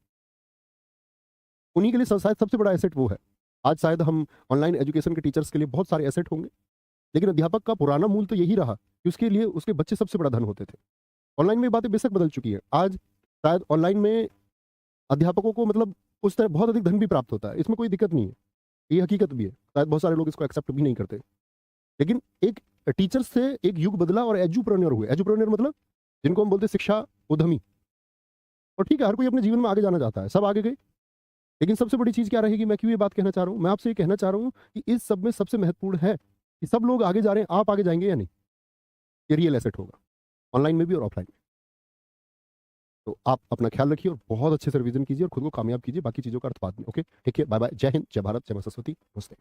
उन्हीं के लिए शायद सबसे बड़ा एसेट वो है। आज शायद हम ऑनलाइन एजुकेशन के टीचर्स के लिए बहुत सारे एसेट होंगे, लेकिन अध्यापक का पुराना मूल तो यही रहा कि उसके लिए उसके बच्चे सबसे बड़ा धन होते थे। ऑनलाइन में बातें बेशक बदल चुकी है, आज शायद ऑनलाइन में अध्यापकों को मतलब उस तरह बहुत अधिक धन भी प्राप्त होता है, इसमें कोई दिक्कत नहीं है, ये हकीकत भी है। शायद बहुत सारे लोग इसको एक्सेप्ट भी नहीं करते, लेकिन एक टीचर से एक युग बदला और एजुप्रेन्योर हुए। एजुप्रेन्योर मतलब जिनको हम बोलते हैं शिक्षा उद्यमी। और ठीक है, हर कोई अपने जीवन में आगे जाना चाहता है, सब आगे गए, लेकिन सबसे बड़ी चीज क्या रहेगी? मैं क्यों ये बात कहना चाह रहा हूं? मैं आपसे ये कहना चाह रहा हूं कि इस सब में सबसे महत्वपूर्ण है कि सब लोग आगे जा रहे हैं, आप आगे जाएंगे या नहीं, ये रियल एसेट होगा, ऑनलाइन में भी और ऑफलाइन में। तो आप अपना ख्याल रखिए और बहुत अच्छे से रिवीजन कीजिए और खुद को कामयाब कीजिए, बाकी चीजों का अर्थ बाद में। Okay, take care, bye bye, Jai Hind, जय भारत, जय मां सरस्वती, नमस्ते।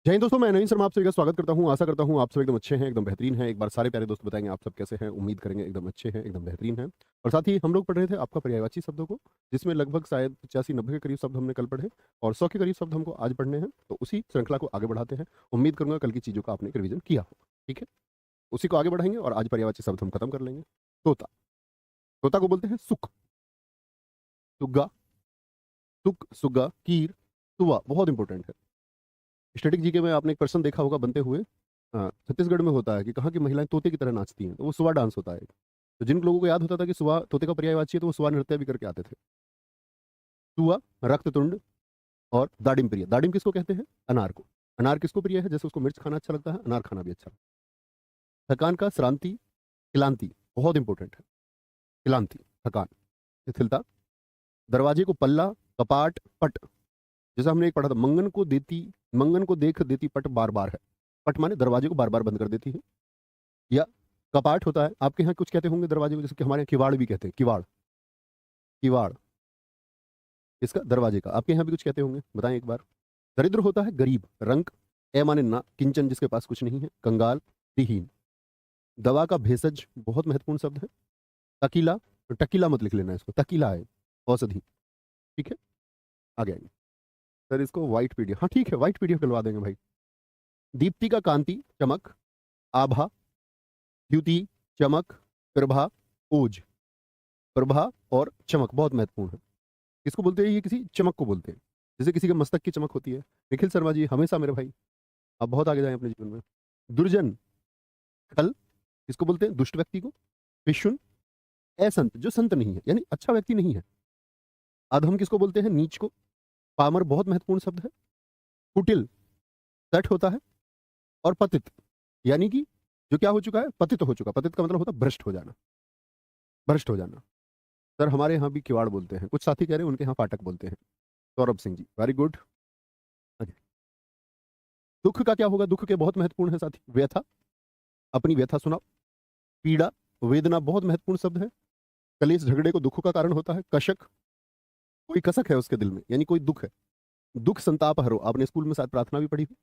जय हिंद दोस्तों, मैं नवीन शर्मा आप सभी का स्वागत करता हूं। आशा करता हूं आप सब एकदम अच्छे हैं, एकदम बेहतरीन हैं। एक बार सारे प्यारे दोस्त बताएंगे आप सब कैसे हैं, उम्मीद करेंगे एकदम अच्छे हैं, एकदम बेहतरीन हैं। और साथ ही हम लोग पढ़ रहे थे आपका पर्यायवाची शब्दों को, जिसमें लगभग शायद 85-90 के करीब शब्द हमने कल पढ़े और 100 के करीब शब्द हमको आज पढ़ने हैं। तो उसी श्रृंखला को आगे बढ़ाते हैं। उम्मीद करूंगा कल की चीज़ों का आपने रिविजन किया हो। ठीक है, उसी को आगे बढ़ाएंगे और आज पर्यायवाची शब्द हम खत्म कर लेंगे। तोता, तोता को बोलते हैं सुख, सुग्गा, सुख, सुग्गा, कीर, तुआ, बहुत इंपॉर्टेंट है। स्टैटिक जीके में आपने एक पर्सन देखा होगा बनते हुए, छत्तीसगढ़ में होता है कि कहाँ की महिलाएं तोते की तरह नाचती हैं, तो वो सुआ डांस होता है। तो जिन लोगों को याद होता था कि सुआ तोते का पर्यायवाची है, तो वो सुआ नृत्य भी करके आते थे। सुआ, रक्ततुंड और दाडिम प्रिय। दाडिम किसको कहते हैं? अनार को। अनार किसको प्रिय है? जैसे उसको मिर्च खाना अच्छा लगता है, अनार खाना भी अच्छा लगता है। थकान का श्रांति, क्लांति, बहुत इंपॉर्टेंट है। क्लांति, थकान, शिथिलता। दरवाजे को पल्ला, कपाट, पट। जैसा हमने एक पढ़ा था, मंगन को देख देती पट बार बार है। पट माने दरवाजे को बार बार बंद कर देती है। या कपाट होता है, आपके यहाँ कुछ कहते होंगे दरवाजे को, जैसे कि हमारे यहाँ किवाड़ भी कहते हैं। किवाड़, किवाड़ इसका दरवाजे का, आपके यहाँ भी कुछ कहते होंगे, बताएं एक बार। दरिद्र होता है गरीब, रंक, ए माने ना, किंचन जिसके पास कुछ नहीं है, कंगाल, दिहीन। दवा का भेषज, बहुत महत्वपूर्ण शब्द है। तकीला, टकीला मत लिख लेना इसको, तकीला है औषधि। ठीक है, आगे आइए सर। इसको व्हाइट पीडीएफ, हाँ ठीक है, व्हाइट पीडीएफ डलवा देंगे भाई। दीप्ति का कांति, चमक, आभा, द्युति, चमक, प्रभा, ओज। प्रभा और चमक बहुत महत्वपूर्ण है। किसको बोलते हैं? ये किसी चमक को बोलते हैं, जैसे किसी के मस्तक की चमक होती है। निखिल शर्मा जी हमेशा मेरे भाई, आप बहुत आगे जाएं अपने जीवन में। दुर्जन, खल, किसको बोलते हैं? दुष्ट व्यक्ति को। पिशुन, असंत, जो संत नहीं है, यानी अच्छा व्यक्ति नहीं है। अधम किसको बोलते हैं? नीच को। पामर बहुत महत्वपूर्ण शब्द है। कुटिल, तट होता है। और पतित, यानी कि जो क्या हो चुका है? पतित हो चुका। पतित का मतलब होता है भ्रष्ट हो जाना, भ्रष्ट हो जाना। सर हमारे यहाँ भी किवाड़ बोलते हैं, कुछ साथी कह रहे हैं उनके यहाँ फाटक बोलते हैं। Saurabh Singh ji, very good. दुख का क्या होगा? दुख के बहुत महत्वपूर्ण है साथी। व्यथा, अपनी व्यथा सुनाओ। पीड़ा, वेदना बहुत महत्वपूर्ण शब्द है। कलेश, झगड़े को दुख का कारण होता है। कशक, कोई कसक है उसके दिल में, यानी कोई दुख है। दुख संताप हरो, आपने स्कूल में शायद प्रार्थना भी पढ़ी हो।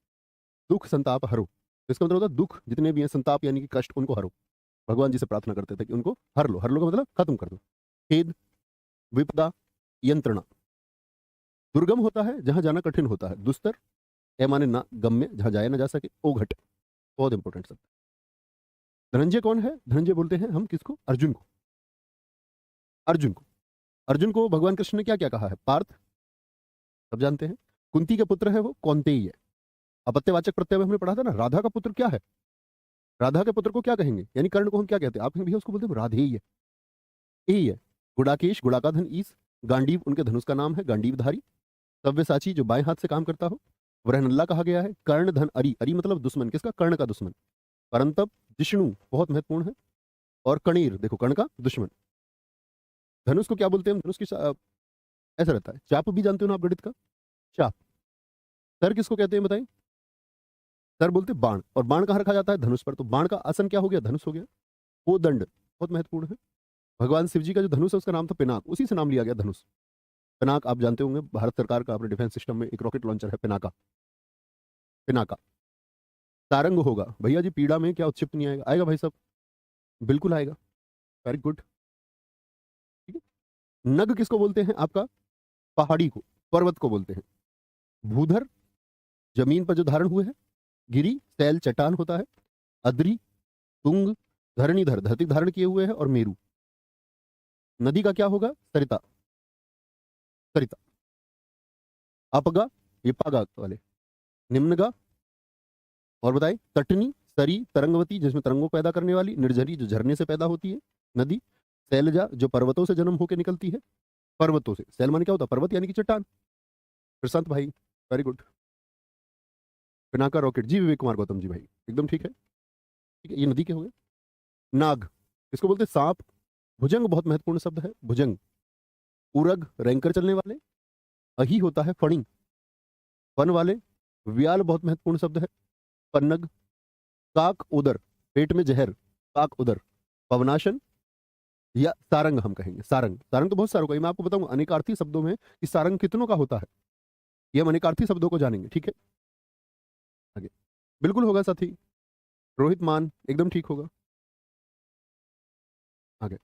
दुख संताप हरो, इसका मतलब होता है दुख जितने भी हैं, संताप यानी कि कष्ट, उनको हरो। भगवान जी से प्रार्थना करते थे कि उनको हर लो। हर लो का मतलब खत्म कर दो। खेद, विपदा, यंत्रणा। दुर्गम होता है जहां जाना कठिन होता है। दुस्तर, ए माने ना, गम्य, जहां जाया ना जा सके। ओघट, बहुत इंपॉर्टेंट शब्द। धनंजय कौन है? धनंजय बोलते हैं हम किसको? अर्जुन को। अर्जुन को, अर्जुन को भगवान कृष्ण ने क्या क्या कहा है? पार्थ, सब जानते हैं। कुंती के पुत्र है वो, कौनतेय है। अपत्यवाचक प्रत्यय में हमने पढ़ा था ना, राधा का पुत्र क्या है? राधा के पुत्र को क्या कहेंगे? यानी कर्ण को हम क्या कहते हैं? आप भैया उसको बोलते हैं राधेय है, यही है। गुड़ाकेश, गुड़ा का धन ईस। गांडीव उनके धनुष का नाम है, गांडीवधारी। सव्यसाची, जो बाएं हाथ से काम करता हो। वरहनल्ला कहा गया है। कर्ण धन अरि, अरि मतलब दुश्मन, किसका? कर्ण का दुश्मन। परंतप, जिष्णु बहुत महत्वपूर्ण है। और कणीर, देखो कर्ण का दुश्मन। धनुष को क्या बोलते हैं हम? धनुष की ऐसा रहता है। चाप भी जानते हो ना आप, गणित का चाप। सर किसको कहते हैं बताएं? सर बोलते हैं बाण, और बाण कहाँ रखा जाता है? धनुष पर। तो बाण का आसन क्या हो गया? धनुष हो गया। वो दंड बहुत महत्वपूर्ण है। भगवान शिव जी का जो धनुष है उसका नाम था पिनाक, उसी से नाम लिया गया धनुष। पिनाक आप जानते होंगे, भारत सरकार का अपने डिफेंस सिस्टम में एक रॉकेट लॉन्चर है पिनाका। पिनाका। सारंग होगा भैया जी, पीड़ा में क्या उत्क्षिप्त नहीं आएगा? आएगा भाई साहब, बिल्कुल आएगा। Very good. ठीक है। नग किसको बोलते हैं आपका? पहाड़ी को, पर्वत को बोलते हैं। भूधर, जमीन पर जो धारण हुए हैं। गिरी, सैल, चट्टान होता है। अद्री, तुंग, धरणीधर, धरती धारण किए हुए हैं। और मेरू। नदी का क्या होगा? सरिता, सरिता। अपगा, ये पागा वाले। निम्नगा, और बताए। तटनी, सरी, तरंगवती, जिसमें तरंगों को पैदा करने वाली। निर्झरी, जो झरने से पैदा होती है नदी। शैलजा, जो पर्वतों से जन्म होकर निकलती है। पर्वतों से, शैल माने क्या होता है? पर्वत यानी कि चट्टान। प्रशांत भाई, वेरी गुड। पिनाका रॉकेट, जी विवेक कुमार गौतम जी भाई, एकदम ठीक है। ठीक है, ये नदी के हो गए। नाग, इसको बोलते हैं सांप। भुजंग बहुत महत्वपूर्ण शब्द है, भुजंग। उरग, रैंकर चलने वाले। अही होता है फणी, फन वाले। व्याल बहुत महत्वपूर्ण शब्द है, पन्नग। काक उदर, पेट में जहर, काक उदर। पवनाशन, या सारंग हम कहेंगे। सारंग, सारंग तो बहुत सारों का है, मैं आपको बताऊंगा अनेकार्थी शब्दों में कि सारंग कितनों का होता है। ये हम अनेकार्थी शब्दों को जानेंगे। ठीक है, आगे। बिल्कुल होगा साथी। रोहित मान, एकदम ठीक होगा। आगे।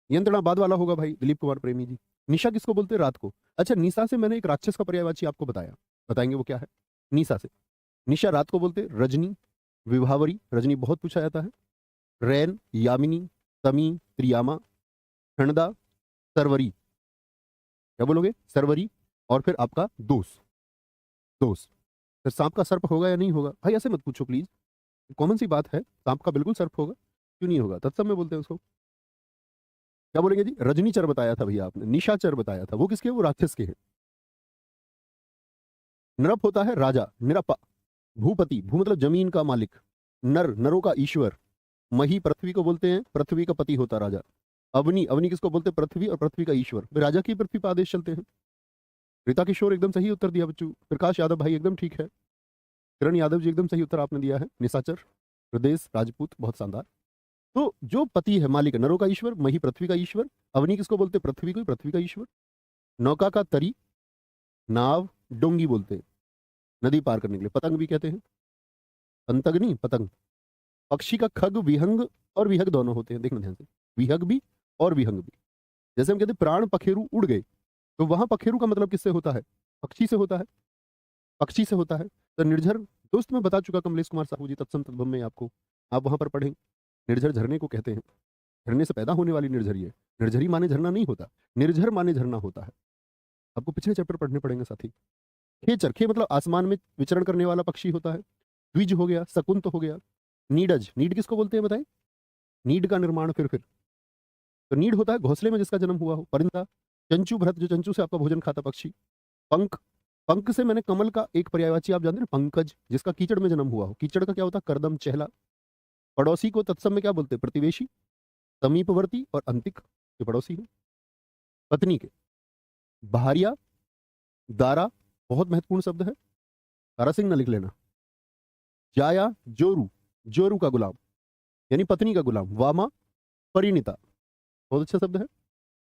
यंत्रणा बाद वाला होगा भाई, दिलीप कुमार प्रेमी जी। निशा किसको बोलते हैं? रात को। अच्छा, निशा से मैंने एक राक्षस का पर्यायवाची आपको बताया, बताएंगे वो क्या है? निशा से। निशा रात को बोलते हैं। रजनी, विभावरी, रजनी बहुत पूछा जाता है। रैन, यामिनी, तमी, त्रियामा। ठंडा, सरवरी, क्या बोलोगे? सरवरी। और फिर आपका दोष, दोष। फिर सांप का सर्प होगा या नहीं होगा? भाई ऐसे मत पूछो प्लीज, कॉमन सी बात है, सांप का बिल्कुल सर्प होगा, क्यों नहीं होगा? तत्सम में बोलते हैं उसको। क्या बोलेंगे जी? रजनीचर बताया था भैया आपने, निशाचर बताया था, वो किसके? वो राक्षस के हैं। नृप होता है राजा, निरप। भूपति, भू मतलब जमीन का मालिक। नर, नरों का ईश्वर। मही, पृथ्वी को बोलते हैं, पृथ्वी का पति होता राजा। अवनी, अवनी किसको बोलते हैं? पृथ्वी और पृथ्वी का ईश्वर। फिर राजा की पृथ्वी पर आदेश चलते हैं। रीता किशोर एकदम सही उत्तर दिया बच्चों। प्रकाश यादव भाई एकदम ठीक है। किरण यादव जी एकदम सही उत्तर आपने दिया है। निशाचर, हृदय राजपूत, बहुत शानदार। तो जो पति है, मालिक है, नरों का ईश्वर। मही पृथ्वी का ईश्वर। अवनी किसको बोलते हैं? पृथ्वी को, पृथ्वी का ईश्वर। नौका का तरी, नाव, डोंगी बोलते हैं नदी पार करने के लिए। पतंग भी कहते हैं, अंतगनी, पतंग। पक्षी का खग, विहंग और विहग दोनों होते हैं, देखना ध्यान से। विहग भी और विहंग भी। जैसे हम कहते हैं प्राण पखेरु उड़ गए, तो वहां पखेरु का मतलब किससे होता है? पक्षी से होता है, पक्षी से होता है। तो निर्झर, दोस्त मैं बता चुका कमलेश कुमार साहू जी तत्सम तद्भव में आपको, आप वहां पर पढ़ें। निर्झर झरने को कहते हैं, झरने से पैदा होने वाली निर्झरी है। निर्झरी माने झरना नहीं होता, निर्झर माने झरना होता है। आपको पिछले चैप्टर पढ़ने पड़ेंगे साथी। खेचर, खे मतलब आसमान में विचरण करने वाला पक्षी होता है। द्विज हो गया, शकुंत हो गया। नीडज, नीड किसको बोलते हैं बताएं? नीड का निर्माण फिर तो नीड होता है घोंसले में जिसका जन्म हुआ हो। परिंदा, चंचू भरत, जो चंचू से आपका भोजन खाता पक्षी। पंख, पंख से मैंने कमल का एक पर्यायवाची आप जानते हैं ना, पंकज, जिसका कीचड़ में जन्म हुआ हो। कीचड़ का क्या होता है? करदम, चेहला। पड़ोसी को तत्सम में क्या बोलते हैं? प्रतिवेशी। समीपवर्ती और अंतिक, ये पड़ोसी है। पत्नी के भारिया, दारा, बहुत महत्वपूर्ण शब्द है, तारा सिंह ना लिख लेना। जाया, जोरू, जोरू का गुलाम, यानी पत्नी का गुलाम। वामा, परिणीता, बहुत अच्छा शब्द है।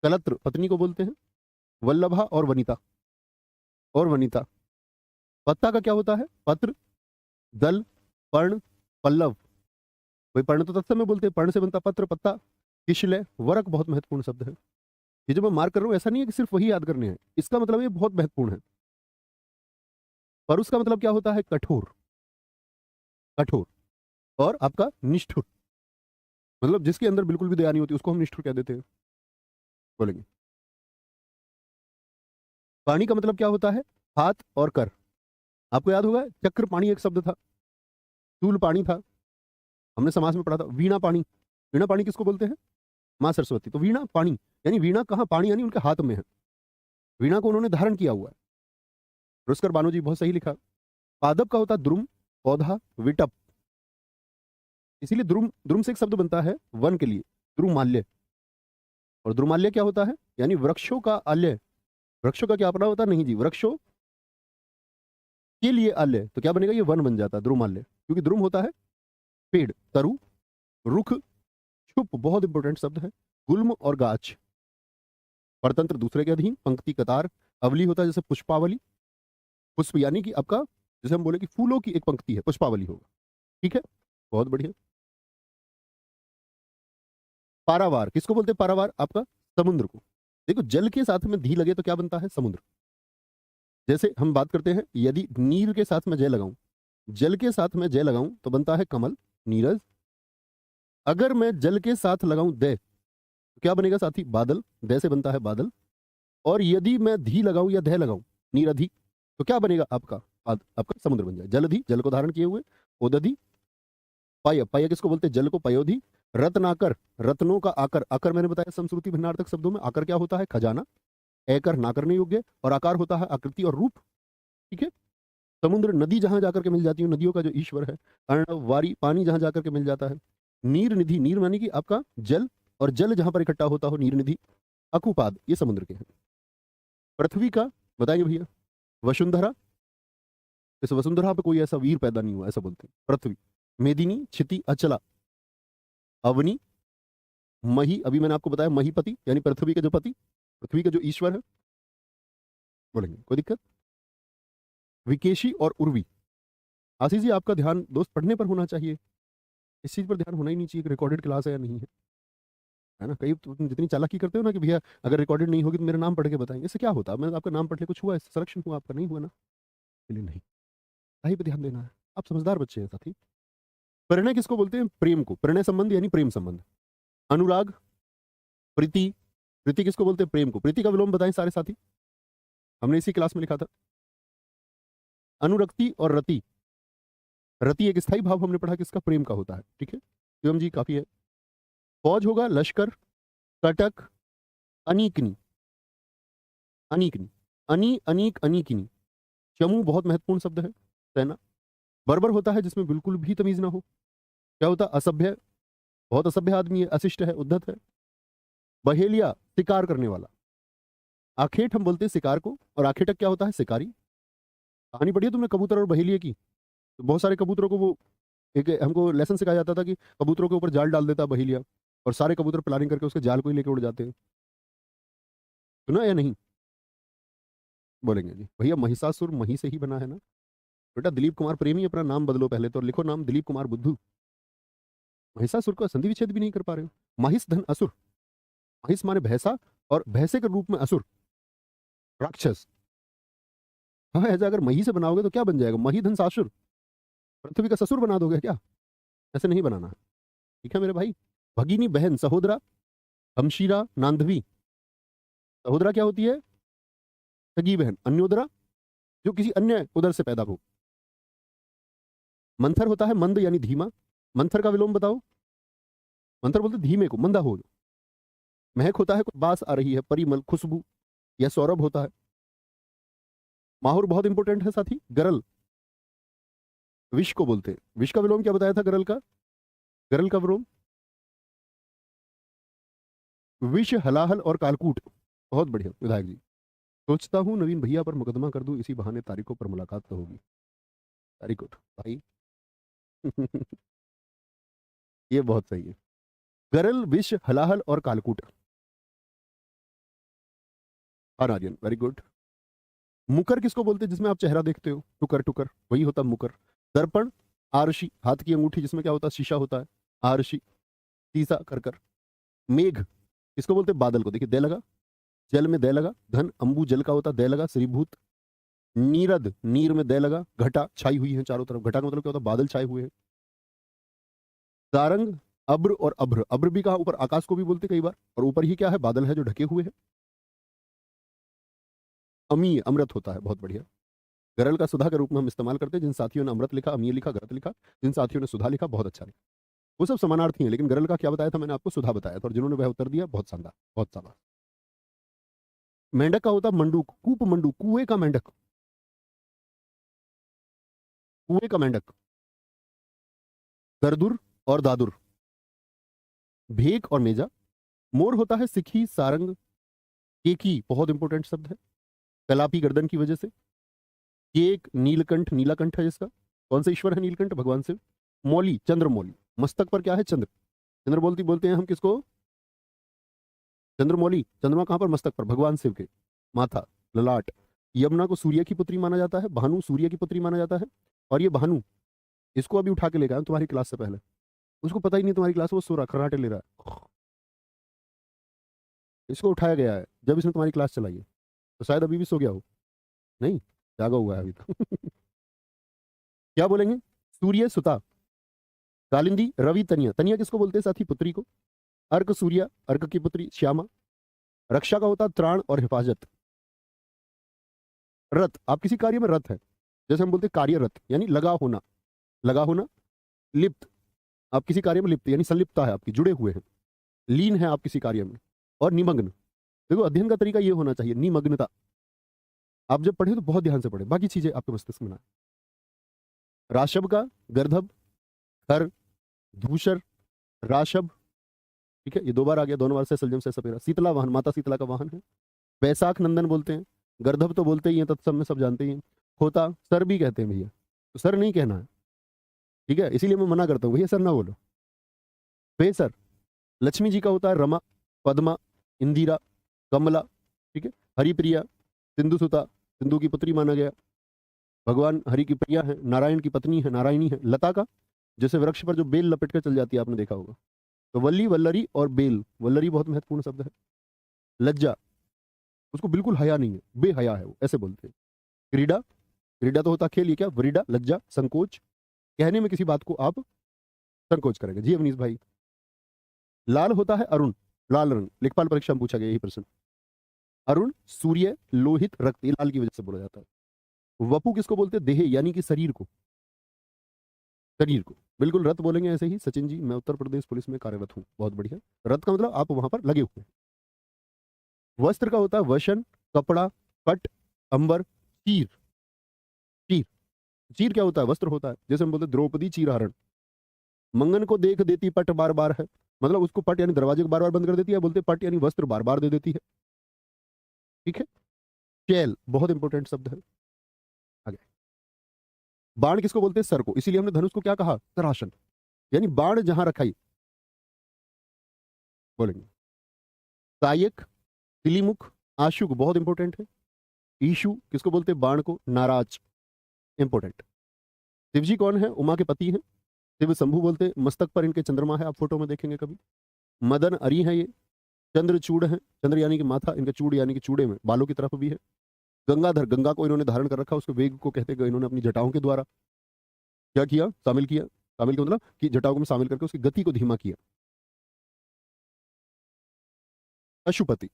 कलत्र, पत्नी को बोलते हैं। वल्लभा और वनिता, और वनिता। पत्ता का क्या होता है? पत्र, दल, पर्ण, पल्लव। वही पर्ण तो तत्सम में बोलते हैं, पर्ण से बनता पत्र, पत्ता। किशलय, वरक, बहुत महत्वपूर्ण शब्द है। ये जो मैं मार्क कर रहा हूं, ऐसा नहीं है कि सिर्फ वही याद करने हैं, इसका मतलब ये बहुत महत्वपूर्ण है। परुष का मतलब क्या होता है? कठोर, कठोर। और आपका निष्ठुर, मतलब जिसके अंदर बिल्कुल भी दया नहीं होती उसको हम निष्ठुर कह देते हैं, बोलेंगे। पानी का मतलब क्या होता है? हाथ और कर। आपको याद होगा चक्र पाणी एक शब्द था, चूल पानी था, हमने समाज में पढ़ा था। वीणा पानी, वीणा पानी किसको बोलते हैं? मां सरस्वती। तो वीणा पानी, यानी वीणा कहाँ? पानी यानी उनके हाथ में है, वीणा को उन्होंने धारण किया हुआ है। रुस्कर बानो जी बहुत सही लिखा। पादप का होता द्रुम, पौधा, विटप। इसीलिए द्रुम, द्रुम से एक शब्द बनता है वन के लिए, द्रुमाल्य। और द्रुमाल्य क्या होता है? यानी वृक्षों का आल्य। वृक्षों का क्या अपना होता है? नहीं जी, वृक्षों के लिए आल्य, तो क्या बनेगा? ये वन बन जाता है, द्रुमाल्य। क्योंकि द्रुम होता है पेड़, तरु, रुख, छुप, बहुत इंपॉर्टेंट शब्द है। गुल्म और गाछ। परतंत्र दूसरे के अधीन, पंक्ति, कतार। अवली होता है जैसे पुष्पावली, पुष्प यानी कि आपका, जैसे हम बोले कि फूलों की एक पंक्ति है, पुष्पावली होगा। ठीक है, बहुत बढ़िया। पारावार किसको बोलते हैं? पारावार आपका समुद्र को। देखो जल के साथ में धी लगे तो क्या बनता है? समुद्र। जैसे हम बात करते हैं, यदि नीर के साथ में जय लगाऊं, जल के साथ में जय लगाऊं तो बनता है कमल, नीरज। अगर मैं जल के साथ लगाऊं दय, तो क्या बनेगा साथी? बादल, दय से बनता है बादल। और यदि मैं धी लगाऊं या दह लगाऊं, नीरधि, तो क्या बनेगा? आपका आपका समुद्र बन जाए। जलधि, जल को धारण किए हुए। उदधि, पय, पय किसको बोलते हैं? जल को। पयोधि, रत्नाकर, रत्नों का आकर। आकर मैंने बताया समश्रुति भिन्नार्थक शब्दों में आकर क्या होता है? खजाना। एकर, ना करने योग्य, और आकार होता है आकृति और रूप। ठीक है। समुद्र, नदी जहां जाकर के मिल जाती है, नदियों का जो ईश्वर है। अर्णव, वारी, पानी जहां जाकर के मिल जाता है। नीर निधि, नीर मानी कि आपका जल, और जल जहां पर इकट्ठा होता हो, नीर निधि। अकुपाद, ये समुद्र के हैं। पृथ्वी का बताइए भैया? वसुंधरा, इस वसुंधरा पे कोई ऐसा वीर पैदा नहीं हुआ, ऐसा बोलते हैं। पृथ्वी। मेदिनी, क्षिति, अचला। अवनी, मही, अभी मैंने आपको बताया महीपति, यानी पृथ्वी के जो पति, पृथ्वी के जो ईश्वर है, बोलेंगे। कोई दिक्कत? विकेशी और उर्वी। आशीष जी आपका ध्यान दोस्त पढ़ने पर होना चाहिए, इस चीज पर ध्यान होना ही नहीं चाहिए कि रिकॉर्डेड क्लास है या नहीं है ना? कई तुम जितनी चालाकी करते हो ना कि भैया अगर रिकॉर्डेड नहीं होगी तो मेरा नाम पढ़ के बताएंगे, इससे क्या होता है? मैं आपका नाम पढ़ के कुछ हुआ, इससे सिलेक्शन हुआ आपका? नहीं हुआ ना, इसलिए नहीं, सही पे ध्यान देना है। आप समझदार बच्चे हैं साथी। प्रणय किसको बोलते हैं? प्रेम को। प्रणय संबंध यानी प्रेम संबंध। अनुराग, प्रीति, प्रीति किसको बोलते हैं? प्रेम को। प्रीति का विलोम बताएं सारे साथी, हमने इसी क्लास में लिखा था। अनुरक्ति और रति, रति एक स्थायी भाव हमने पढ़ा किसका? प्रेम का होता है। ठीक है, शिवम जी काफी है। फौज होगा लश्कर, कटक, अनीकनी, अनीकनी, अनी, अनीक, अनीकिनी। चमू बहुत महत्वपूर्ण शब्द है। सेना। बर्बर होता है जिसमें बिल्कुल भी तमीज ना हो। क्या होता है? असभ्य, बहुत असभ्य आदमी है, अशिष्ट है, उद्धत है। बहेलिया, शिकार करने वाला। आखेट हम बोलते हैं शिकार को, और आखेटक क्या होता है? शिकारी। कहानी पढ़ी है तुमने कबूतर और बहेलिए की? तो बहुत सारे कबूतरों को वो, एक हमको लेसन सिखाया जाता था कि कबूतरों के ऊपर जाल डाल देता बहेलिया, और सारे कबूतर प्लानिंग करके उसके जाल को ही लेके उड़ जाते हैं। सुना या नहीं? बोलेंगे जी भैया महिषासुर मही से ही बना है ना। बेटा दिलीप कुमार प्रेमी अपना नाम बदलो पहले तो, और लिखो नाम दिलीप कुमार बुद्धू। महिषासुर का संधि विच्छेद भी नहीं कर पा रहे हो। महिष धन असुर। महिष माने भैंसा, और भैंसे के रूप में असुर, राक्षस। हाँ, ऐसा अगर मही से बनाओगे तो क्या बन जाएगा? मही धन सासुर, पृथ्वी का ससुर बना दोगे क्या? ऐसे नहीं बनाना है, ठीक है मेरे भाई। भगिनी बहन, सहोदरा, हमशीरा, नांदवी। सहोदरा क्या होती है? सगी बहन। अन्योदरा, जो किसी अन्य उदर से पैदा हो। मंथर होता है मंद यानी धीमा। मंथर का विलोम बताओ। मंथर बोलते धीमे को, मंदा हो। महक होता है बास आ रही है, परिमल, खुशबू, यह सौरभ होता है। माहुर बहुत इंपॉर्टेंट है साथी। गरल, विष को बोलते हैं। विष का विलोम क्या बताया था गरल का? गरल का विलोम विष, हलाहल और कालकूट। बहुत बढ़िया विधायक जी। सोचता हूँ नवीन भैया पर मुकदमा कर दूं, इसी बहाने तारीखों पर मुलाकात तो होगी। वेरी गुड भाई। ये बहुत सही है। गरल, विष, हलाहल और कालकूट। Aryan, very good. मुकर किसको बोलते हैं? जिसमें आप चेहरा देखते हो, टुकर टुकर, वही होता मुकर। दर्पण, आरशी, हाथ की अंगूठी जिसमें क्या होता है? शीशा होता है, आरशी। सीसा, करकर। मेघ किसको बोलते हैं? बादल को। देखिए दे लगा, जल में दे लगा। धन, अंबु जल का होता, दे लगा, श्रीभूत। नीरद, नीर में दे लगा। घटा, छाई हुई है चारों तरफ। घटा का मतलब क्या होता है? बादल छाए हुए हैं। सारंग, अब्र और अभ्र। अब्र भी कहा ऊपर, आकाश को भी बोलते कई बार, और ऊपर ही क्या है? बादल है जो ढके हुए हैं। अमीय, अमृत होता है। बहुत बढ़िया। गरल का सुधा के रूप में हम इस्तेमाल करते हैं। जिन साथियों ने अमृत लिखा, अमीय लिखा, गरत लिखा, जिन साथियों ने सुधा लिखा, बहुत अच्छा लिखा। वो सब समानार्थी हैं, लेकिन गरल का क्या बताया था मैंने आपको? सुधा बताया था, और जिन्होंने वह उत्तर दिया, बहुत शानदार, बहुत शानदार। मेंढक का होता मंडूक, कूप मंडूक, कुएं का मेंढक, कुएं का मेंढक। दरदुर और दादुर। भेक और मेजा। मोर होता है सिखी, सारंग, केकी, बहुत इंपॉर्टेंट शब्द है, कलापी गर्दन की वजह से। केक, नीलकंठ, नीलाकंठ है जिसका। कौन सा ईश्वर है नीलकंठ? भगवान शिव। मौली, चंद्रमौली, मस्तक पर क्या है? चंद्र। चंद्र बोलती बोलते हैं हम किसको? चंद्रमौली। चंद्रमा कहां पर? मस्तक पर, भगवान शिव के माथा, ललाट। यमुना को सूर्य की पुत्री माना जाता है, भानु सूर्य की पुत्री माना जाता है। और ये भानु, इसको अभी उठा के लेकर आया तुम्हारी क्लास से पहले। उसको पता ही नहीं तुम्हारी क्लास, वो सो रहा, खर्राटे ले रहा है। इसको उठाया गया है जब इसने तुम्हारी क्लास चलाई है, तो शायद अभी भी सो गया हो। नहीं, जागा हुआ है अभी तो। क्या बोलेंगे? सूर्य सुता, कालिंदी, रवि, तनिया। तनिया किसको बोलते हैं साथी? पुत्री को। अर्क सूर्या, अर्क की पुत्री श्यामा। रक्षा का होता त्राण और हिफाजत। रथ, आप किसी कार्य में रथ है, जैसे हम बोलते हैं कार्यरत, यानी लगा होना, लगा होना। लिप्त, आप किसी कार्य में लिप्त यानी संलिप्तता है आपकी, जुड़े हुए हैं, लीन है आप किसी कार्य में। और निमग्न, देखो अध्ययन का तरीका ये होना चाहिए, निमग्नता। आप जब पढ़े तो बहुत ध्यान से पढ़े, बाकी चीजें आपके मस्तिष्क में ना। राशब का गर्धब, खर, धूसर, राशब, ठीक है, ये दो बार आ गया, दोनों बार से सलजम से सपेरा। शीतला वाहन, माता शीतला का वाहन है। बैसाख नंदन बोलते हैं। गर्धब तो बोलते ही हैं, तत्सम में सब जानते ही हैं। खोता, सर भी कहते हैं भैया, तो सर नहीं कहना है, ठीक है, इसीलिए मैं मना करता हूँ भैया सर ना बोलो। बेसर, लक्ष्मी जी का होता है रमा, पद्मा, इंदिरा, कमला, ठीक है। हरिप्रिया, सिंधु सुता, सिंधु की पुत्री माना गया। भगवान हरि की प्रिया है, नारायण की पत्नी है, नारायणी है। लता का, जैसे वृक्ष पर जो बेल लपेट कर चल जाती है, आपने देखा होगा। तो वल्ली, वल्लरी और बेल। वल्लरी बहुत महत्वपूर्ण शब्द है। लज्जा, उसको बिल्कुल हया नहीं है, बेहया है वो, ऐसे बोलते हैं। क्रीड़ा, क्रीड़ा तो होता खेल, ये क्या? वरीडा, लज्जा, संकोच, कहने में किसी बात को आप संकोच करेंगे। जी अवनीश भाई। लाल होता है अरुण, लाल रंग, लेखपाल परीक्षा में पूछा गया यही प्रश्न। अरुण, सूर्य, लोहित, रक्त, ये लाल की वजह से बोला जाता है। वपु किसको बोलते हैं? देह यानी कि शरीर को, शरीर को। बिल्कुल रत बोलेंगे ऐसे ही। सचिन जी, मैं उत्तर प्रदेश पुलिस में कार्यरत हूँ। बहुत बढ़िया। रत का मतलब आप वहां पर लगे हुए हैं। वस्त्र का होता है वशन, कपड़ा, पट, अंबर, चीर। चीर, चीर क्या होता है? वस्त्र होता है। जैसे हम बोलते हैं द्रौपदी चीरहरण, मंगन को देख देती पट बार बार है, मतलब उसको पट यानी दरवाजे को बार बार बंद कर देती है, बोलते पट यानी वस्त्र बार बार दे देती है। ठीक है। चैल बहुत इंपॉर्टेंट शब्द है। आगे, बाण किसको बोलते हैं? सर को। इसीलिए हमने धनुष को क्या कहा? तराशन, यानी बाण जहां रखाई बोलेंगे। सायक, तिलीमुख, आशुक बहुत इंपॉर्टेंट है। ईशु किसको बोलते हैं? बाण को। नाराज इंपॉर्टेंट। शिव जी कौन है? उमा के पति हैं। शिव शंभु बोलते हैं। मस्तक पर इनके चंद्रमा है, आप फोटो में देखेंगे कभी। मदन अरी है ये। चंद्र चूड़ है, चंद्र यानी कि माथा, इनका चूड़ यानी कि चूड़े में बालों की तरफ भी है। गंगाधर, गंगा को इन्होंने धारण कर रखा, उसके वेग को कहते हैं इन्होंने अपनी जटाओं के द्वारा क्या किया? शामिल किया। शामिल का मतलब कि जटाओं में शामिल करके उसकी गति को धीमा किया। पशुपति,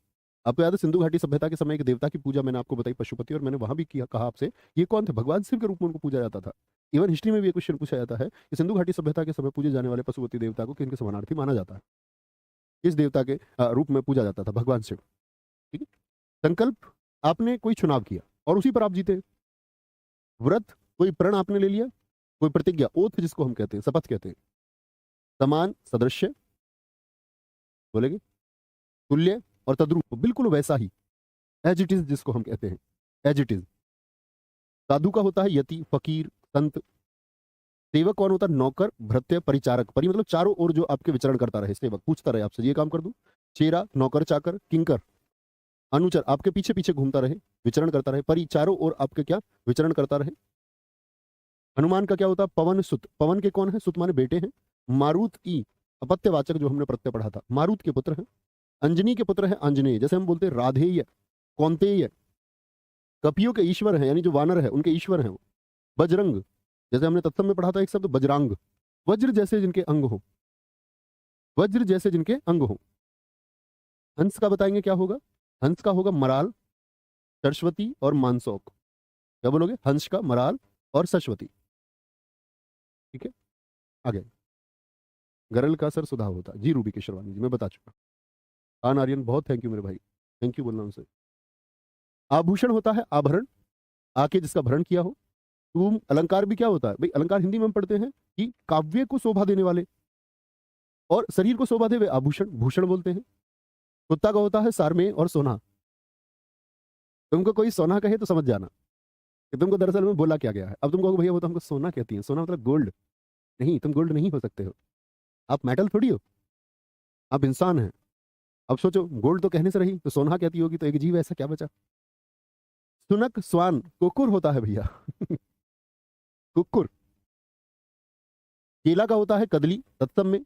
आपको याद है सिंधु घाटी सभ्यता के समय एक देवता की पूजा मैंने आपको बताई, पशुपति, और मैंने वहां भी किया, कहा आपसे ये कौन थे? भगवान शिव के रूप में उनको पूजा जाता था। इवन हिस्ट्री में भी एक क्वेश्चन पूछा जाता है कि सिंधु घाटी सभ्यता के समय पूजे जाने वाले पशुपति देवता को किनके समानार्थी माना जाता है? किस देवता के रूप में पूजा जाता था? भगवान शिव। ठीक है। संकल्प, आपने कोई चुनाव किया और उसी पर आप जीते। व्रत, कोई प्रण आपने ले लिया, कोई प्रतिज्ञा, ओथ जिसको हम कहते हैं, शपथ कहते हैं। समान, सदृश्य बोलेंगे, तुल्य और तद्रूप, बिल्कुल वैसा ही, एज इट इज जिसको हम कहते हैं, एज इट इज। साधु का होता है यति, फकीर, संत। सेवक कौन होता है? नौकर, भृत्य, परिचारक। परि मतलब चारों ओर जो आपके विचरण करता रहे, सेवक पूछता रहे आपसे ये काम कर दूं। चेरा, नौकर चाकर, किंकर, अनुचर, आपके पीछे पीछे घूमता रहे, विचरण करता रहे। परि, चारों ओर आपके क्या? विचरण करता रहे। हनुमान का क्या होता है? पवन सुत। पवन के कौन है? सुत माने बेटे हैं। मारुत की अपत्यवाचक जो हमने प्रत्यय पढ़ा था, मारुत के पुत्र हैं। अंजनी के पुत्र हैं आंजनेय, जैसे हम बोलते हैं राधेय, कौंतेय। कपियों के ईश्वर हैं, यानी जो वानर है उनके ईश्वर हैं वो। बजरंग, जैसे हमने तत्सम में पढ़ा था एक शब्द बजरांग, वज्र जैसे जिनके अंग हो, वज्र जैसे जिनके अंग हो। हंस का बताएंगे क्या होगा? हंस का होगा मराल, सरस्वती और मानसौक। क्या बोलोगे? हंस का मराल और सरस्वती। ठीक है। आगे, गरल का सर सुधा होता जी। रूबी की शेरवानी जी मैं बता चुका। आन आर्यन बहुत थैंक यू मेरे भाई, थैंक यू बोलना उनसे। आभूषण होता है आभरण, आके जिसका भरण किया हो। तुम, अलंकार भी क्या होता है भाई? अलंकार हिंदी में हम पढ़ते हैं कि काव्य को शोभा देने वाले और शरीर को शोभा दे वे आभूषण, भूषण बोलते हैं। कुत्ता का होता है सारमेय और सोना। तुमको कोई सोना कहे तो समझ जाना कि तुमको दरअसल में बोला क्या गया है। अब तुम कहोगे भैया वो तो हमको सोना कहती है, सोना मतलब गोल्ड। नहीं, तुम गोल्ड नहीं हो सकते हो, आप मेटल थोड़ी हो, आप इंसान हैं। अब सोचो, गोल्ड तो कहने से रही, तो सोना कहती होगी, तो एक जीव ऐसा क्या बचा? सुनक, स्वान, कुकुर होता है भैया कुकुर। केला का होता है कदली, तत्सम में।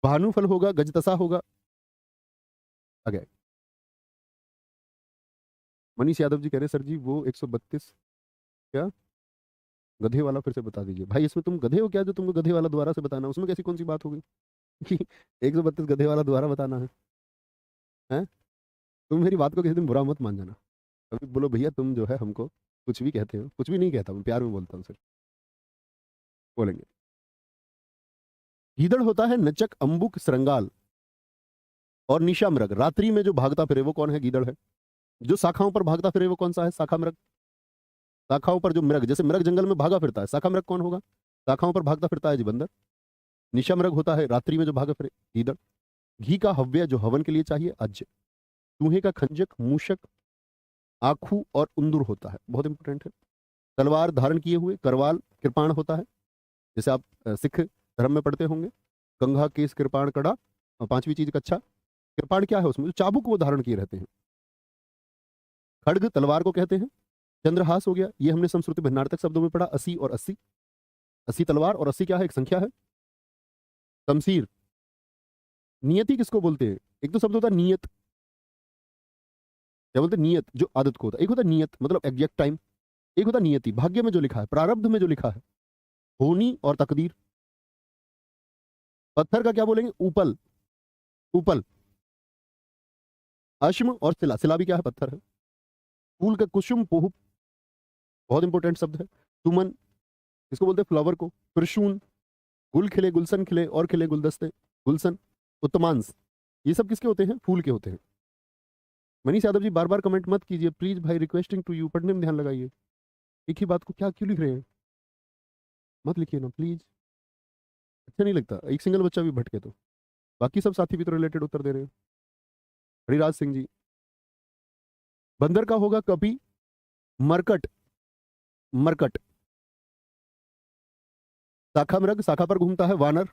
भानुफल होगा, गजतसा होगा। आगे, मनीष यादव जी कह रहे सर जी वो 132 क्या गधे वाला फिर से बता दीजिए। भाई इसमें तुम गधे हो क्या जो तुमको गधे वाला दोबारा से बताना? उसमें कैसी कौन सी बात हो गई कि 132 गधे वाला दोबारा बताना है? हैं? तुम मेरी बात को किसी दिन बुरा मत मान जाना। कभी बोलो भैया तुम जो है हमको कुछ भी कहते हो, कुछ भी नहीं कहता, मैं प्यार में बोलता हूँ सिर्फ। बोलेंगे, गीदड़ होता है नचक, अंबुक, श्रृंगाल और निशा मृग। रात्रि में जो भागता फिरे वो कौन है? गीदड़ है। जो शाखाओं पर भागता फिरे वो कौन सा है? शाखा मृग। शाखाओं पर जो मृग, जैसे मृग जंगल में भागा फिरता है, शाखा मृग कौन होगा? शाखाओं पर भागता फिरता है जी बंदर। निशा मृग होता है रात्रि में जो भागा फिरे, गीदड़। घी का हव्य जो हवन के लिए चाहिए, अज्य। चूहे का खंजक, मूषक, आखू और उंदुर होता है, बहुत इंपॉर्टेंट है। तलवार धारण किए हुए करवाल, कृपाण होता है, जैसे आप सिख धर्म में पढ़ते होंगे, कंघा, केस, कृपाण, कड़ा। और पांचवी चीज कच्छा। कृपाण क्या है? उसमें जो चाबुक वो धारण किए रहते हैं। खड्ग तलवार को कहते हैं। चंद्रहास हो गया, ये हमने संस्कृति भिन्नार्थक शब्दों में पढ़ा, 80 और 80। 80 तलवार और 80 क्या है? एक संख्या है। शमशीर। नियति किसको बोलते हैं? एक तो शब्द होता है नियत, क्या बोलते हैं? नियत, जो आदत को होता है। एक होता है नियत मतलब एग्जैक्ट टाइम, एक होता है नियति, भाग्य में जो लिखा है, प्रारब्ध में जो लिखा है। होनी और तकदीर। पत्थर का क्या बोलेंगे? ऊपल, ऊपल। अश्म और शिला, शिला भी क्या है? पत्थर है। फूल का कुसुम, पोहु बहुत इंपॉर्टेंट शब्द है। सुमन, इसको बोलते हैं फ्लावर को। प्रसून, गुल खिले, गुलशन खिले और खिले गुलदस्ते, गुलशन, उत्तमांश, ये सब किसके होते हैं? फूल के होते हैं। मनीष यादव जी बार बार कमेंट मत कीजिए प्लीज भाई, रिक्वेस्टिंग टू यू, पढ़ने में ध्यान लगाइए। एक ही बात को क्या क्यों लिख रहे हैं? मत लिखिए ना प्लीज, अच्छा नहीं लगता। एक सिंगल बच्चा भी भटके तो, बाकी सब साथी भी तो रिलेटेड उत्तर दे रहे हैं। हरिराज सिंह जी, बंदर का होगा कभी मरकट, मरकट। शाखा मृग, शाखा पर घूमता है, वानर,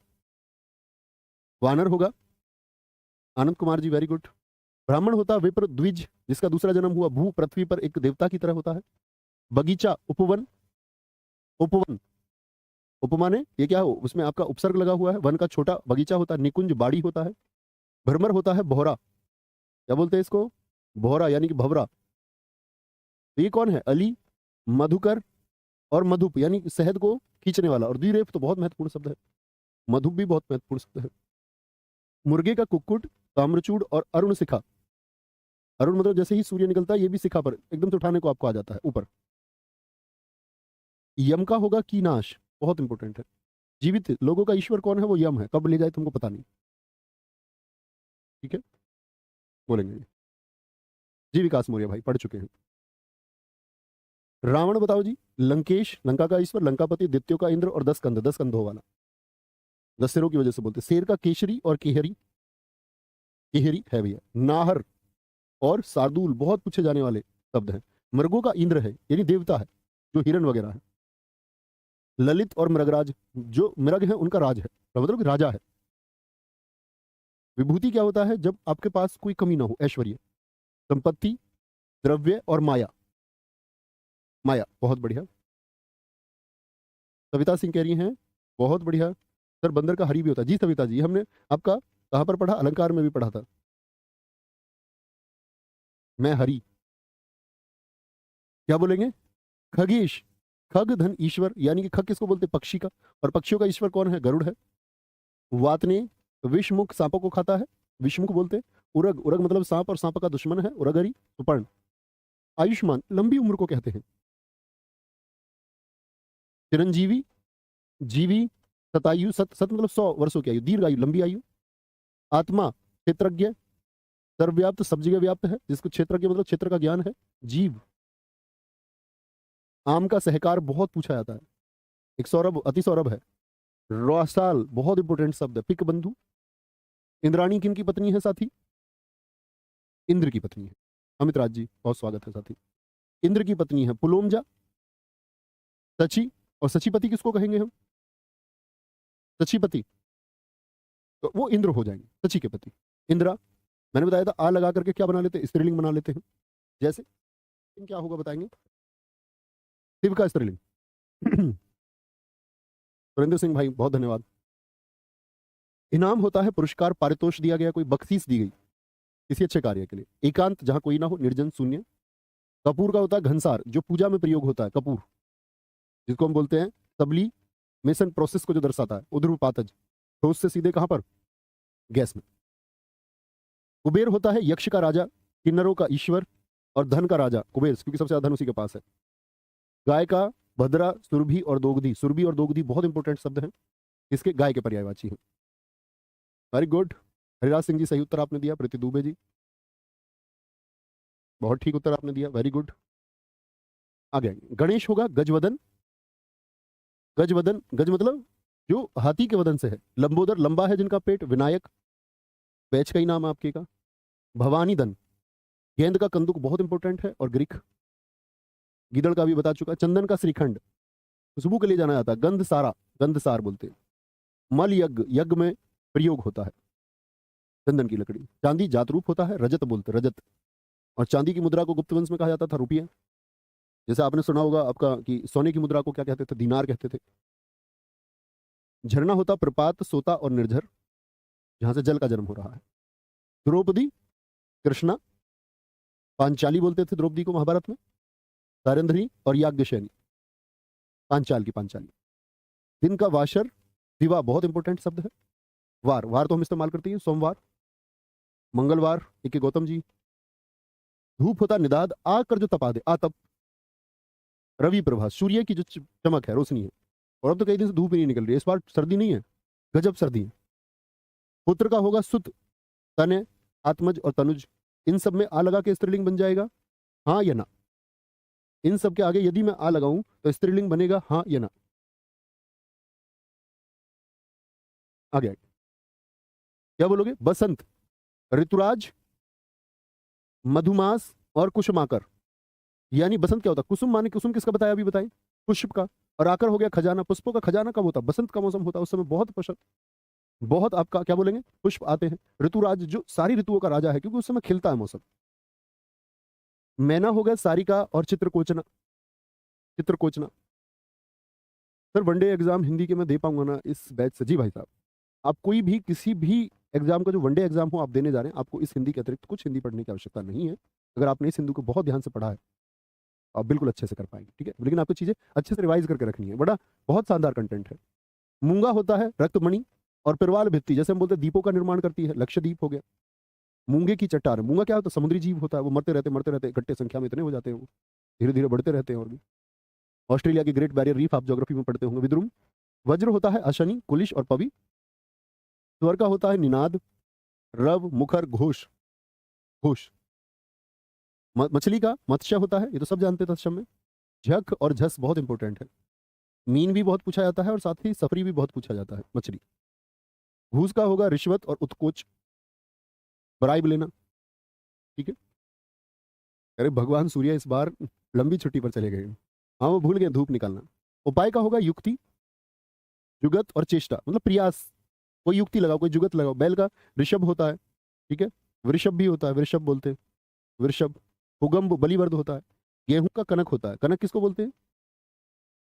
वानर होगा। Anand Kumar ji very good. ब्राह्मण होता है विप्र, द्विज, जिसका दूसरा जन्म हुआ भू पृथ्वी पर एक देवता की तरह होता है। बगीचा, उपवन, उपवन, उपमा ने ये क्या हो, उसमें आपका उपसर्ग लगा हुआ है। वन का छोटा बगीचा होता है। निकुंज, बाड़ी होता है। भ्रमर होता है बोहरा, क्या बोलते हैं इसको? बोहरा यानी कि भवरा। तो ये कौन है? अली, मधुकर और मधुप यानी कि शहद को खींचने वाला। और द्विरेफ तो बहुत महत्वपूर्ण शब्द है, मधुप भी बहुत महत्वपूर्ण शब्द है। मुर्गे का कुक्कुट, ताम्रचूड़ और अरुण शिखा। अरुण मतलब जैसे ही सूर्य निकलता है ये भी शिखा पर एकदम से उठाने को आपको आ जाता है ऊपर। यम का होगा कीनाश, बहुत इंपॉर्टेंट है। जीवित लोगों का ईश्वर कौन है? वो यम है, कब ले जाए तुमको पता नहीं, ठीक है, बोलेंगे। जी विकास मौर्य भाई पढ़ चुके हैं। रावण बताओ जी। लंकेश, लंका का ईश्वर, लंकापति, दित्यो का इंद्र और 10 कंध, 10 कंधों वाला, 10 सिरों की वजह से बोलते। शेर का केशरी और केहरी, केहरी है भैया। नाहर और शार्दूल बहुत पूछे जाने वाले शब्द हैं। मृगों का इंद्र है यानी देवता है, जो हिरण वगैरह है। ललित और मृगराज, जो मृग है उनका राज है, मतलब कि राजा है। विभूति क्या होता है? जब आपके पास कोई कमी ना हो, ऐश्वर्य, संपत्ति, द्रव्य और माया, माया, बहुत बढ़िया। सविता सिंह कह रही हैं बहुत बढ़िया सर, बंदर का हरि भी होता है। जी सविता जी, हमने आपका कहां पर पढ़ा? अलंकार में भी पढ़ा था। मैं हरि, क्या बोलेंगे? खगेश, खग धन ईश्वर, यानी कि खग किसको बोलते? पक्षी का। और पक्षियों का ईश्वर कौन है? गरुड़ है। वातने, विषमुख, सांपों को खाता है, विषमुख बोलते। उरग, उरग मतलब सांप और सांप का दुश्मन है, उरगरी, सुपर्ण। आयुष्मान, लंबी उम्र को कहते हैं। चिरंजीवी, जीवी, शतायु, सत, सत मतलब 100 वर्षों की आयु, दीर्घ आयु, लंबी आयु। आत्मा, क्षेत्रज्ञ, सर्वव्याप्त, सब जगह व्याप्त है, जिसको क्षेत्रज्ञ मतलब क्षेत्र का ज्ञान है। जीव, आम का सहकार बहुत पूछा जाता है, एक सौरभ, अति सौरभ है। रौसाल बहुत इंपोर्टेंट शब्द है। पिक बंधु। इंद्राणी किन की पत्नी है साथी? इंद्र की पत्नी है। अमित राज जी बहुत स्वागत है साथी। इंद्र की पत्नी है। पुलोमजा, सची, और सचीपति किसको कहेंगे हम? सचीपति, तो वो इंद्र हो जाएंगे, सची के पति। इंद्रा, मैंने बताया था आ लगा करके क्या बना लेते हैं? स्त्रीलिंग बना लेते हैं। जैसे क्या होगा बताएंगे? शिव का स्त्रीलिंग। सुरेंद्र सिंह भाई बहुत धन्यवाद। इनाम होता है पुरस्कार, पारितोष दिया गया, कोई बख्शीश दी गई किसी अच्छे कार्य के लिए। एकांत, जहां कोई ना हो, निर्जन, शून्य। कपूर का होता है घनसार, जो पूजा में प्रयोग होता है, कपूर, जिसको हम बोलते हैं सबली मेसन प्रोसेस को जो दर्शाता है। उध्रुपातज, ठोस से सीधे कहां पर? गैस में। कुबेर होता है यक्ष का राजा, किन्नरों का ईश्वर और धन का राजा कुबेर, क्योंकि सबसे ज्यादा धन उसी के पास है। गाय का भद्रा, सुरभि और दोगधी, सुरभि और दोगधी बहुत इंपॉर्टेंट शब्द हैं, इसके गाय के पर्यायवाची हैं। Very good. हरिराज सिंह जी सही उत्तर आपने दिया। प्रीति दुबे जी बहुत ठीक उत्तर आपने दिया, वेरी गुड। आगे गणेश होगा गजवदन, गजवदन, गज मतलब जो हाथी के वदन से है। लंबोदर, लंबा है जिनका पेट। विनायक, पैच का ही नाम आपके का। भवानी दन, गेंद का कंदुक बहुत इंपॉर्टेंट है। और ग्रीक, गीदड़ का भी बता चुका। चंदन का श्रीखंड, खुशबू के लिए जाना जाता है। गंध सारा, गंध सार बोलते हैं। मल यज्ञ, यज्ञ में प्रयोग होता है चंदन की लकड़ी। चांदी जातरूप होता है, रजत बोलते, रजत। और चांदी की मुद्रा को गुप्त वंश में कहा जाता था रुपया। जैसे आपने सुना होगा आपका कि सोने की मुद्रा को क्या कहते थे? दीनार कहते थे। झरना होता प्रपात, सोता और निर्झर, जहां से जल का जन्म हो रहा है। द्रौपदी, कृष्णा, पांचाली बोलते थे द्रौपदी को महाभारत में। तारेंद्री और याज्ञसेनी, पांचाल की पांचाली। दिन का वाशर, दिवा बहुत इंपॉर्टेंट शब्द है। वार, वार तो हम इस्तेमाल करते हैं सोमवार, मंगलवार, एक गौतम जी। धूप होता निदाद, आग कर जो तपा दे, आतप। रवि प्रभा, सूर्य की जो चमक है, रोशनी है। और अब तो कई दिन से धूप ही नहीं निकल रही है, इस बार सर्दी नहीं है, गजब सर्दी है। पुत्र का होगा सुत, तने, आत्मज और तनुज, इन सब में आ लगा के स्त्रीलिंग बन जाएगा, हाँ या ना? इन सब के आगे यदि मैं आ लगाऊं तो स्त्रीलिंग बनेगा, हाँ या ना? आगे आगे क्या बोलोगे? बसंत, ऋतुराज, मधुमास और कुसुमाकर। यानी बसंत क्या होता है? कुसुम माने कुसुम किसका बताया अभी बताएं? पुष्प का। और आकर हो गया खजाना। पुष्पों का खजाना कब होता है? बसंत का मौसम होता है, उस समय बहुत बहुत आपका क्या बोलेंगे, पुष्प आते हैं। ऋतुराज जो सारी ऋतुओं का राजा है, क्योंकि उस समय खिलता है मौसम। मैना हो गया सारिका और चित्रकोचना। चित्रकोचना। सर वनडे एग्जाम हिंदी के मैं दे पाऊंगा ना इस बैच से? जी भाई साहब, आप कोई भी किसी भी एग्जाम का जो वनडे एग्जाम हो आप देने जा रहे हैं, आपको इस हिंदी के अतिरिक्त कुछ हिंदी पढ़ने की आवश्यकता नहीं है। अगर आपने इस हिंदी को बहुत ध्यान से पढ़ा है, आप बिल्कुल अच्छे से कर पाएंगे, ठीक है? लेकिन आपको चीजें अच्छे से रिवाइज करके रखनी है, बड़ा बहुत शानदार कंटेंट है। मूंगा होता है रक्तमणि और पिरवाल भित्ति, जैसे हम बोलते हैं दीपों का निर्माण करती है, लक्षद्वीप हो गया। मूंगे की चट्टान, मूंगा क्या होता है? समुद्री जीव होता है, वो मरते रहते इकट्ठे संख्या में इतने हो जाते हैं, वो धीरे धीरे बढ़ते रहते हैं। और भी ऑस्ट्रेलिया की ग्रेट बैरियर रीफ आप ज्योग्राफी में पढ़ते होंगे। विद्रुम। वज्र होता है अशनि, कुलिश और पवि। स्वर का होता है निनाद, रव, मुखर, घोष। घोष। मछली का मत्स्य होता है, ये तो सब जानते हैं तत्सम में। झक और झस बहुत इंपॉर्टेंट है। मीन भी बहुत पूछा जाता है और साथ ही सफरी भी बहुत पूछा जाता है, मछली। घूस का होगा रिश्वत और उत्कोच, ब्राइब लेना, ठीक है? अरे भगवान सूर्य इस बार लंबी छुट्टी पर चले गए, हाँ वो भूल गए धूप निकालना। उपाय का होगा युक्ति, जुगत और चेष्टा, मतलब प्रयास। कोई युक्ति लगाओ, कोई जुगत लगाओ। बैल का ऋषभ होता है, ठीक है? वृषभ भी होता है, वृषभ बोलते हैं, वृषभ। हुगम बलिवर्द होता है। गेहूं का कनक होता है। कनक किसको बोलते हैं?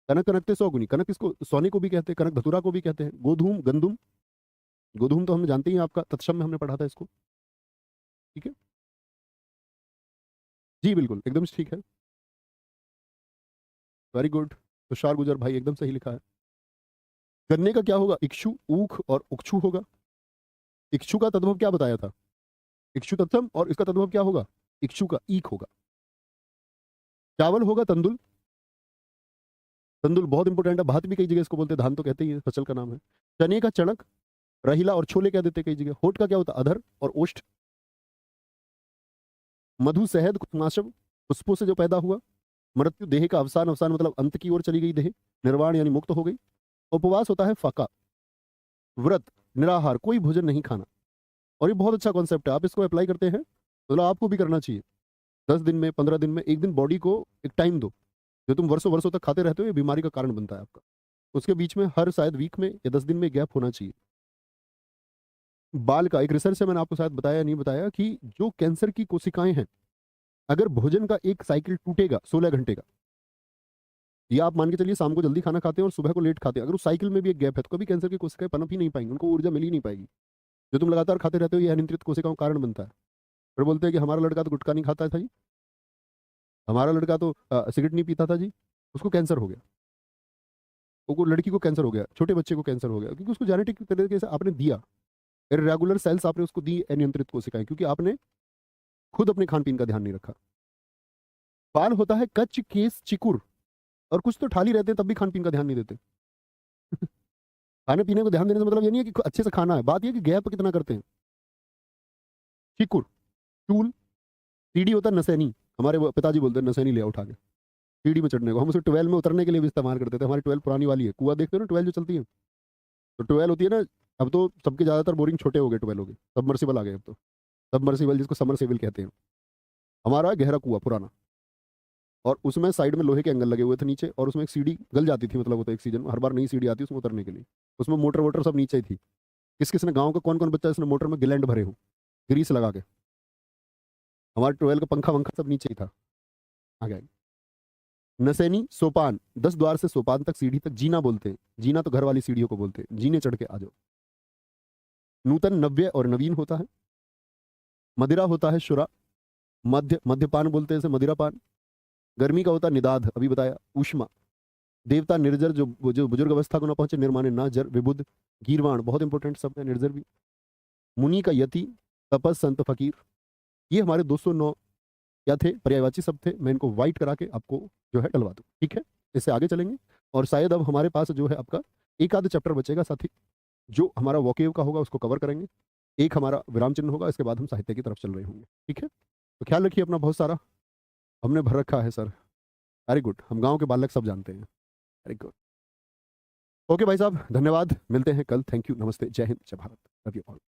कनक कनकते सौगुनी। कनक किसको? सोने को भी कहते हैं, कनक धतुरा को भी कहते हैं। गोधूम, गंदुम। गोधूम तो हम जानते ही हैं, आपका तत्सम में हमने पढ़ा था इसको, ठीक है? जी बिल्कुल एकदम ठीक है, वेरी गुड। तुषार गुजर भाई एकदम सही लिखा है। गन्ने का क्या होगा? इक्षु, ऊख और उक्षु होगा। इक्षु का तद्भव क्या बताया था? इक्षु तत्सम, और इसका तद्भव क्या होगा? इक्षु का ईख होगा। चावल होगा तंदुल। तंदुल बहुत इंपॉर्टेंट है, भात भी कई जगह इसको बोलते हैं, धान तो कहते ही है, फसल का नाम है। चने का चणक, रहीला और छोले कह देते हैं कई जगह। होठ का क्या होता है? अधर और ओष्ठ। मधु, शहद, कुसुमाशव, पुष्पों से जो पैदा हुआ। मृत्यु, देह का अवसान, अवसान मतलब अंत की ओर चली गई देह। निर्वाण यानी मुक्त हो गई। उपवास होता है फाका। व्रत, निराहार, कोई भोजन नहीं खाना। और ये बहुत अच्छा कॉन्सेप्ट है, आप इसको अप्लाई करते हैं तो आपको भी करना चाहिए। 10 दिन में, 15 दिन में एक दिन बॉडी को एक टाइम दो। जो तुम वर्षों वर्षों तक खाते रहते हो, ये बीमारी का कारण बनता है आपका। उसके बीच में हर शायद वीक में या 10 दिन में गैप होना चाहिए। बाल का एक रिसर्च से मैंने आपको शायद बताया या नहीं बताया कि जो कैंसर की कोशिकाएं हैं, अगर भोजन का एक साइकिल टूटेगा 16 घंटे का, या आप मान के चलिए शाम को जल्दी खाना खाते हैं और सुबह को लेट खाते हैं, अगर उस साइकिल में भी एक गैप है तो कभी कैंसर की कोशिकाएं पनप ही नहीं पाएंगी, उनको ऊर्जा मिल ही नहीं पाएगी। जो तुम लगातार खाते रहते हो ये अनियंत्रित कोशिकाओं का कारण बनता है। फिर बोलते हैं कि हमारा लड़का तो गुटखा नहीं खाता था जी, हमारा लड़का तो सिगरेट नहीं पीता था जी, उसको कैंसर हो गया। वो लड़की को कैंसर हो गया, छोटे बच्चे को कैंसर हो गया, क्योंकि उसको जेनेटिक तरीके से आपने दिया, इरेगुलर सेल्स आपने उसको दी, अनियंत्रित कोशिकाएं, क्योंकि आपने खुद अपने खान पीन का ध्यान नहीं रखा। बाल होता है कच्च, केस, चिकुर। और कुछ तो ठाली रहते हैं तब भी खान पीन का ध्यान नहीं देते। खाने पीने को ध्यान देने का मतलब ये नहीं है कि अच्छे से खाना है, बात ये कि गैप कितना करते हैं। चिकुर, टूल। सीढ़ी होता है नसैनी, हमारे पिताजी बोलते हैं नसैनी ले उठा के सीढ़ी में चढ़ने को। हम उसे 12 में उतरने के लिए भी इस्तेमाल करते थे। हमारी 12 पुरानी वाली है, कुआ देखते हो ना 12 जो चलती है, तो 12 होती है ना। अब तो सबके ज्यादातर बोरिंग छोटे हो गए, 12 हो गए, सबमर्सिबल आ गए अब तो। सबमर्सिबल जिसको समरसेबल कहते हैं। हमारा गहरा कुआ पुराना, और उसमें साइड में लोहे के एंगल लगे हुए थे नीचे, और उसमें एक सीढ़ी गल जाती थी, मतलब वो तो एक सीजन में हर बार नई सीढ़ी आती है उसमें उतरने के लिए। उसमें मोटर वोटर सब नीचे ही थी। किस किसने गाँव का कौन कौन बच्चा इसने मोटर में गिलैंड भरे हो ग्रीस लगा के? हमारे 12 का पंखा वंखा सब नीचे ही था। आ गया। नसैनी, सोपान, 10 द्वार से सोपान तक, सीढ़ी तक जीना बोलते हैं। जीना तो घर वाली सीढ़ियों को बोलते हैं, जीने चढ़ के आ जाओ। नूतन, नव्य और नवीन होता है। मदिरा होता है शुरा। मध्यपान बोलते हैं इसे, मदिरापान। गर्मी का होता है निदाध, अभी बताया। ऊष्मा। देवता निर्जर, जो जो बुजुर्ग अवस्था को न पहुंचे, निर्माणे ना जर। विबुद्ध, गीरवाण बहुत इंपॉर्टेंट शब्द है, निर्जर भी। मुनि का यति, तपस, संत, फकीर। ये हमारे 209 क्या थे, पर्यायवाची शब्द थे। मैं इनको व्हाइट करा के आपको जो है डलवा दूं, ठीक है? इससे आगे चलेंगे। और शायद अब हमारे पास जो है आपका एक आध चैप्टर बचेगा साथी, जो हमारा वॉकेब का होगा उसको कवर करेंगे। एक हमारा विराम चिन्ह होगा, इसके बाद हम साहित्य की तरफ चल रहे होंगे। ठीक है, तो ख्याल रखिए अपना बहुत सारा। हमने भर रखा है सर। वेरी गुड, हम गांव के बालक सब जानते हैं। Very good. ओके भाई साहब, धन्यवाद, मिलते हैं कल। थैंक यू, नमस्ते, जय हिंद, जय भारत, लव यू ऑल।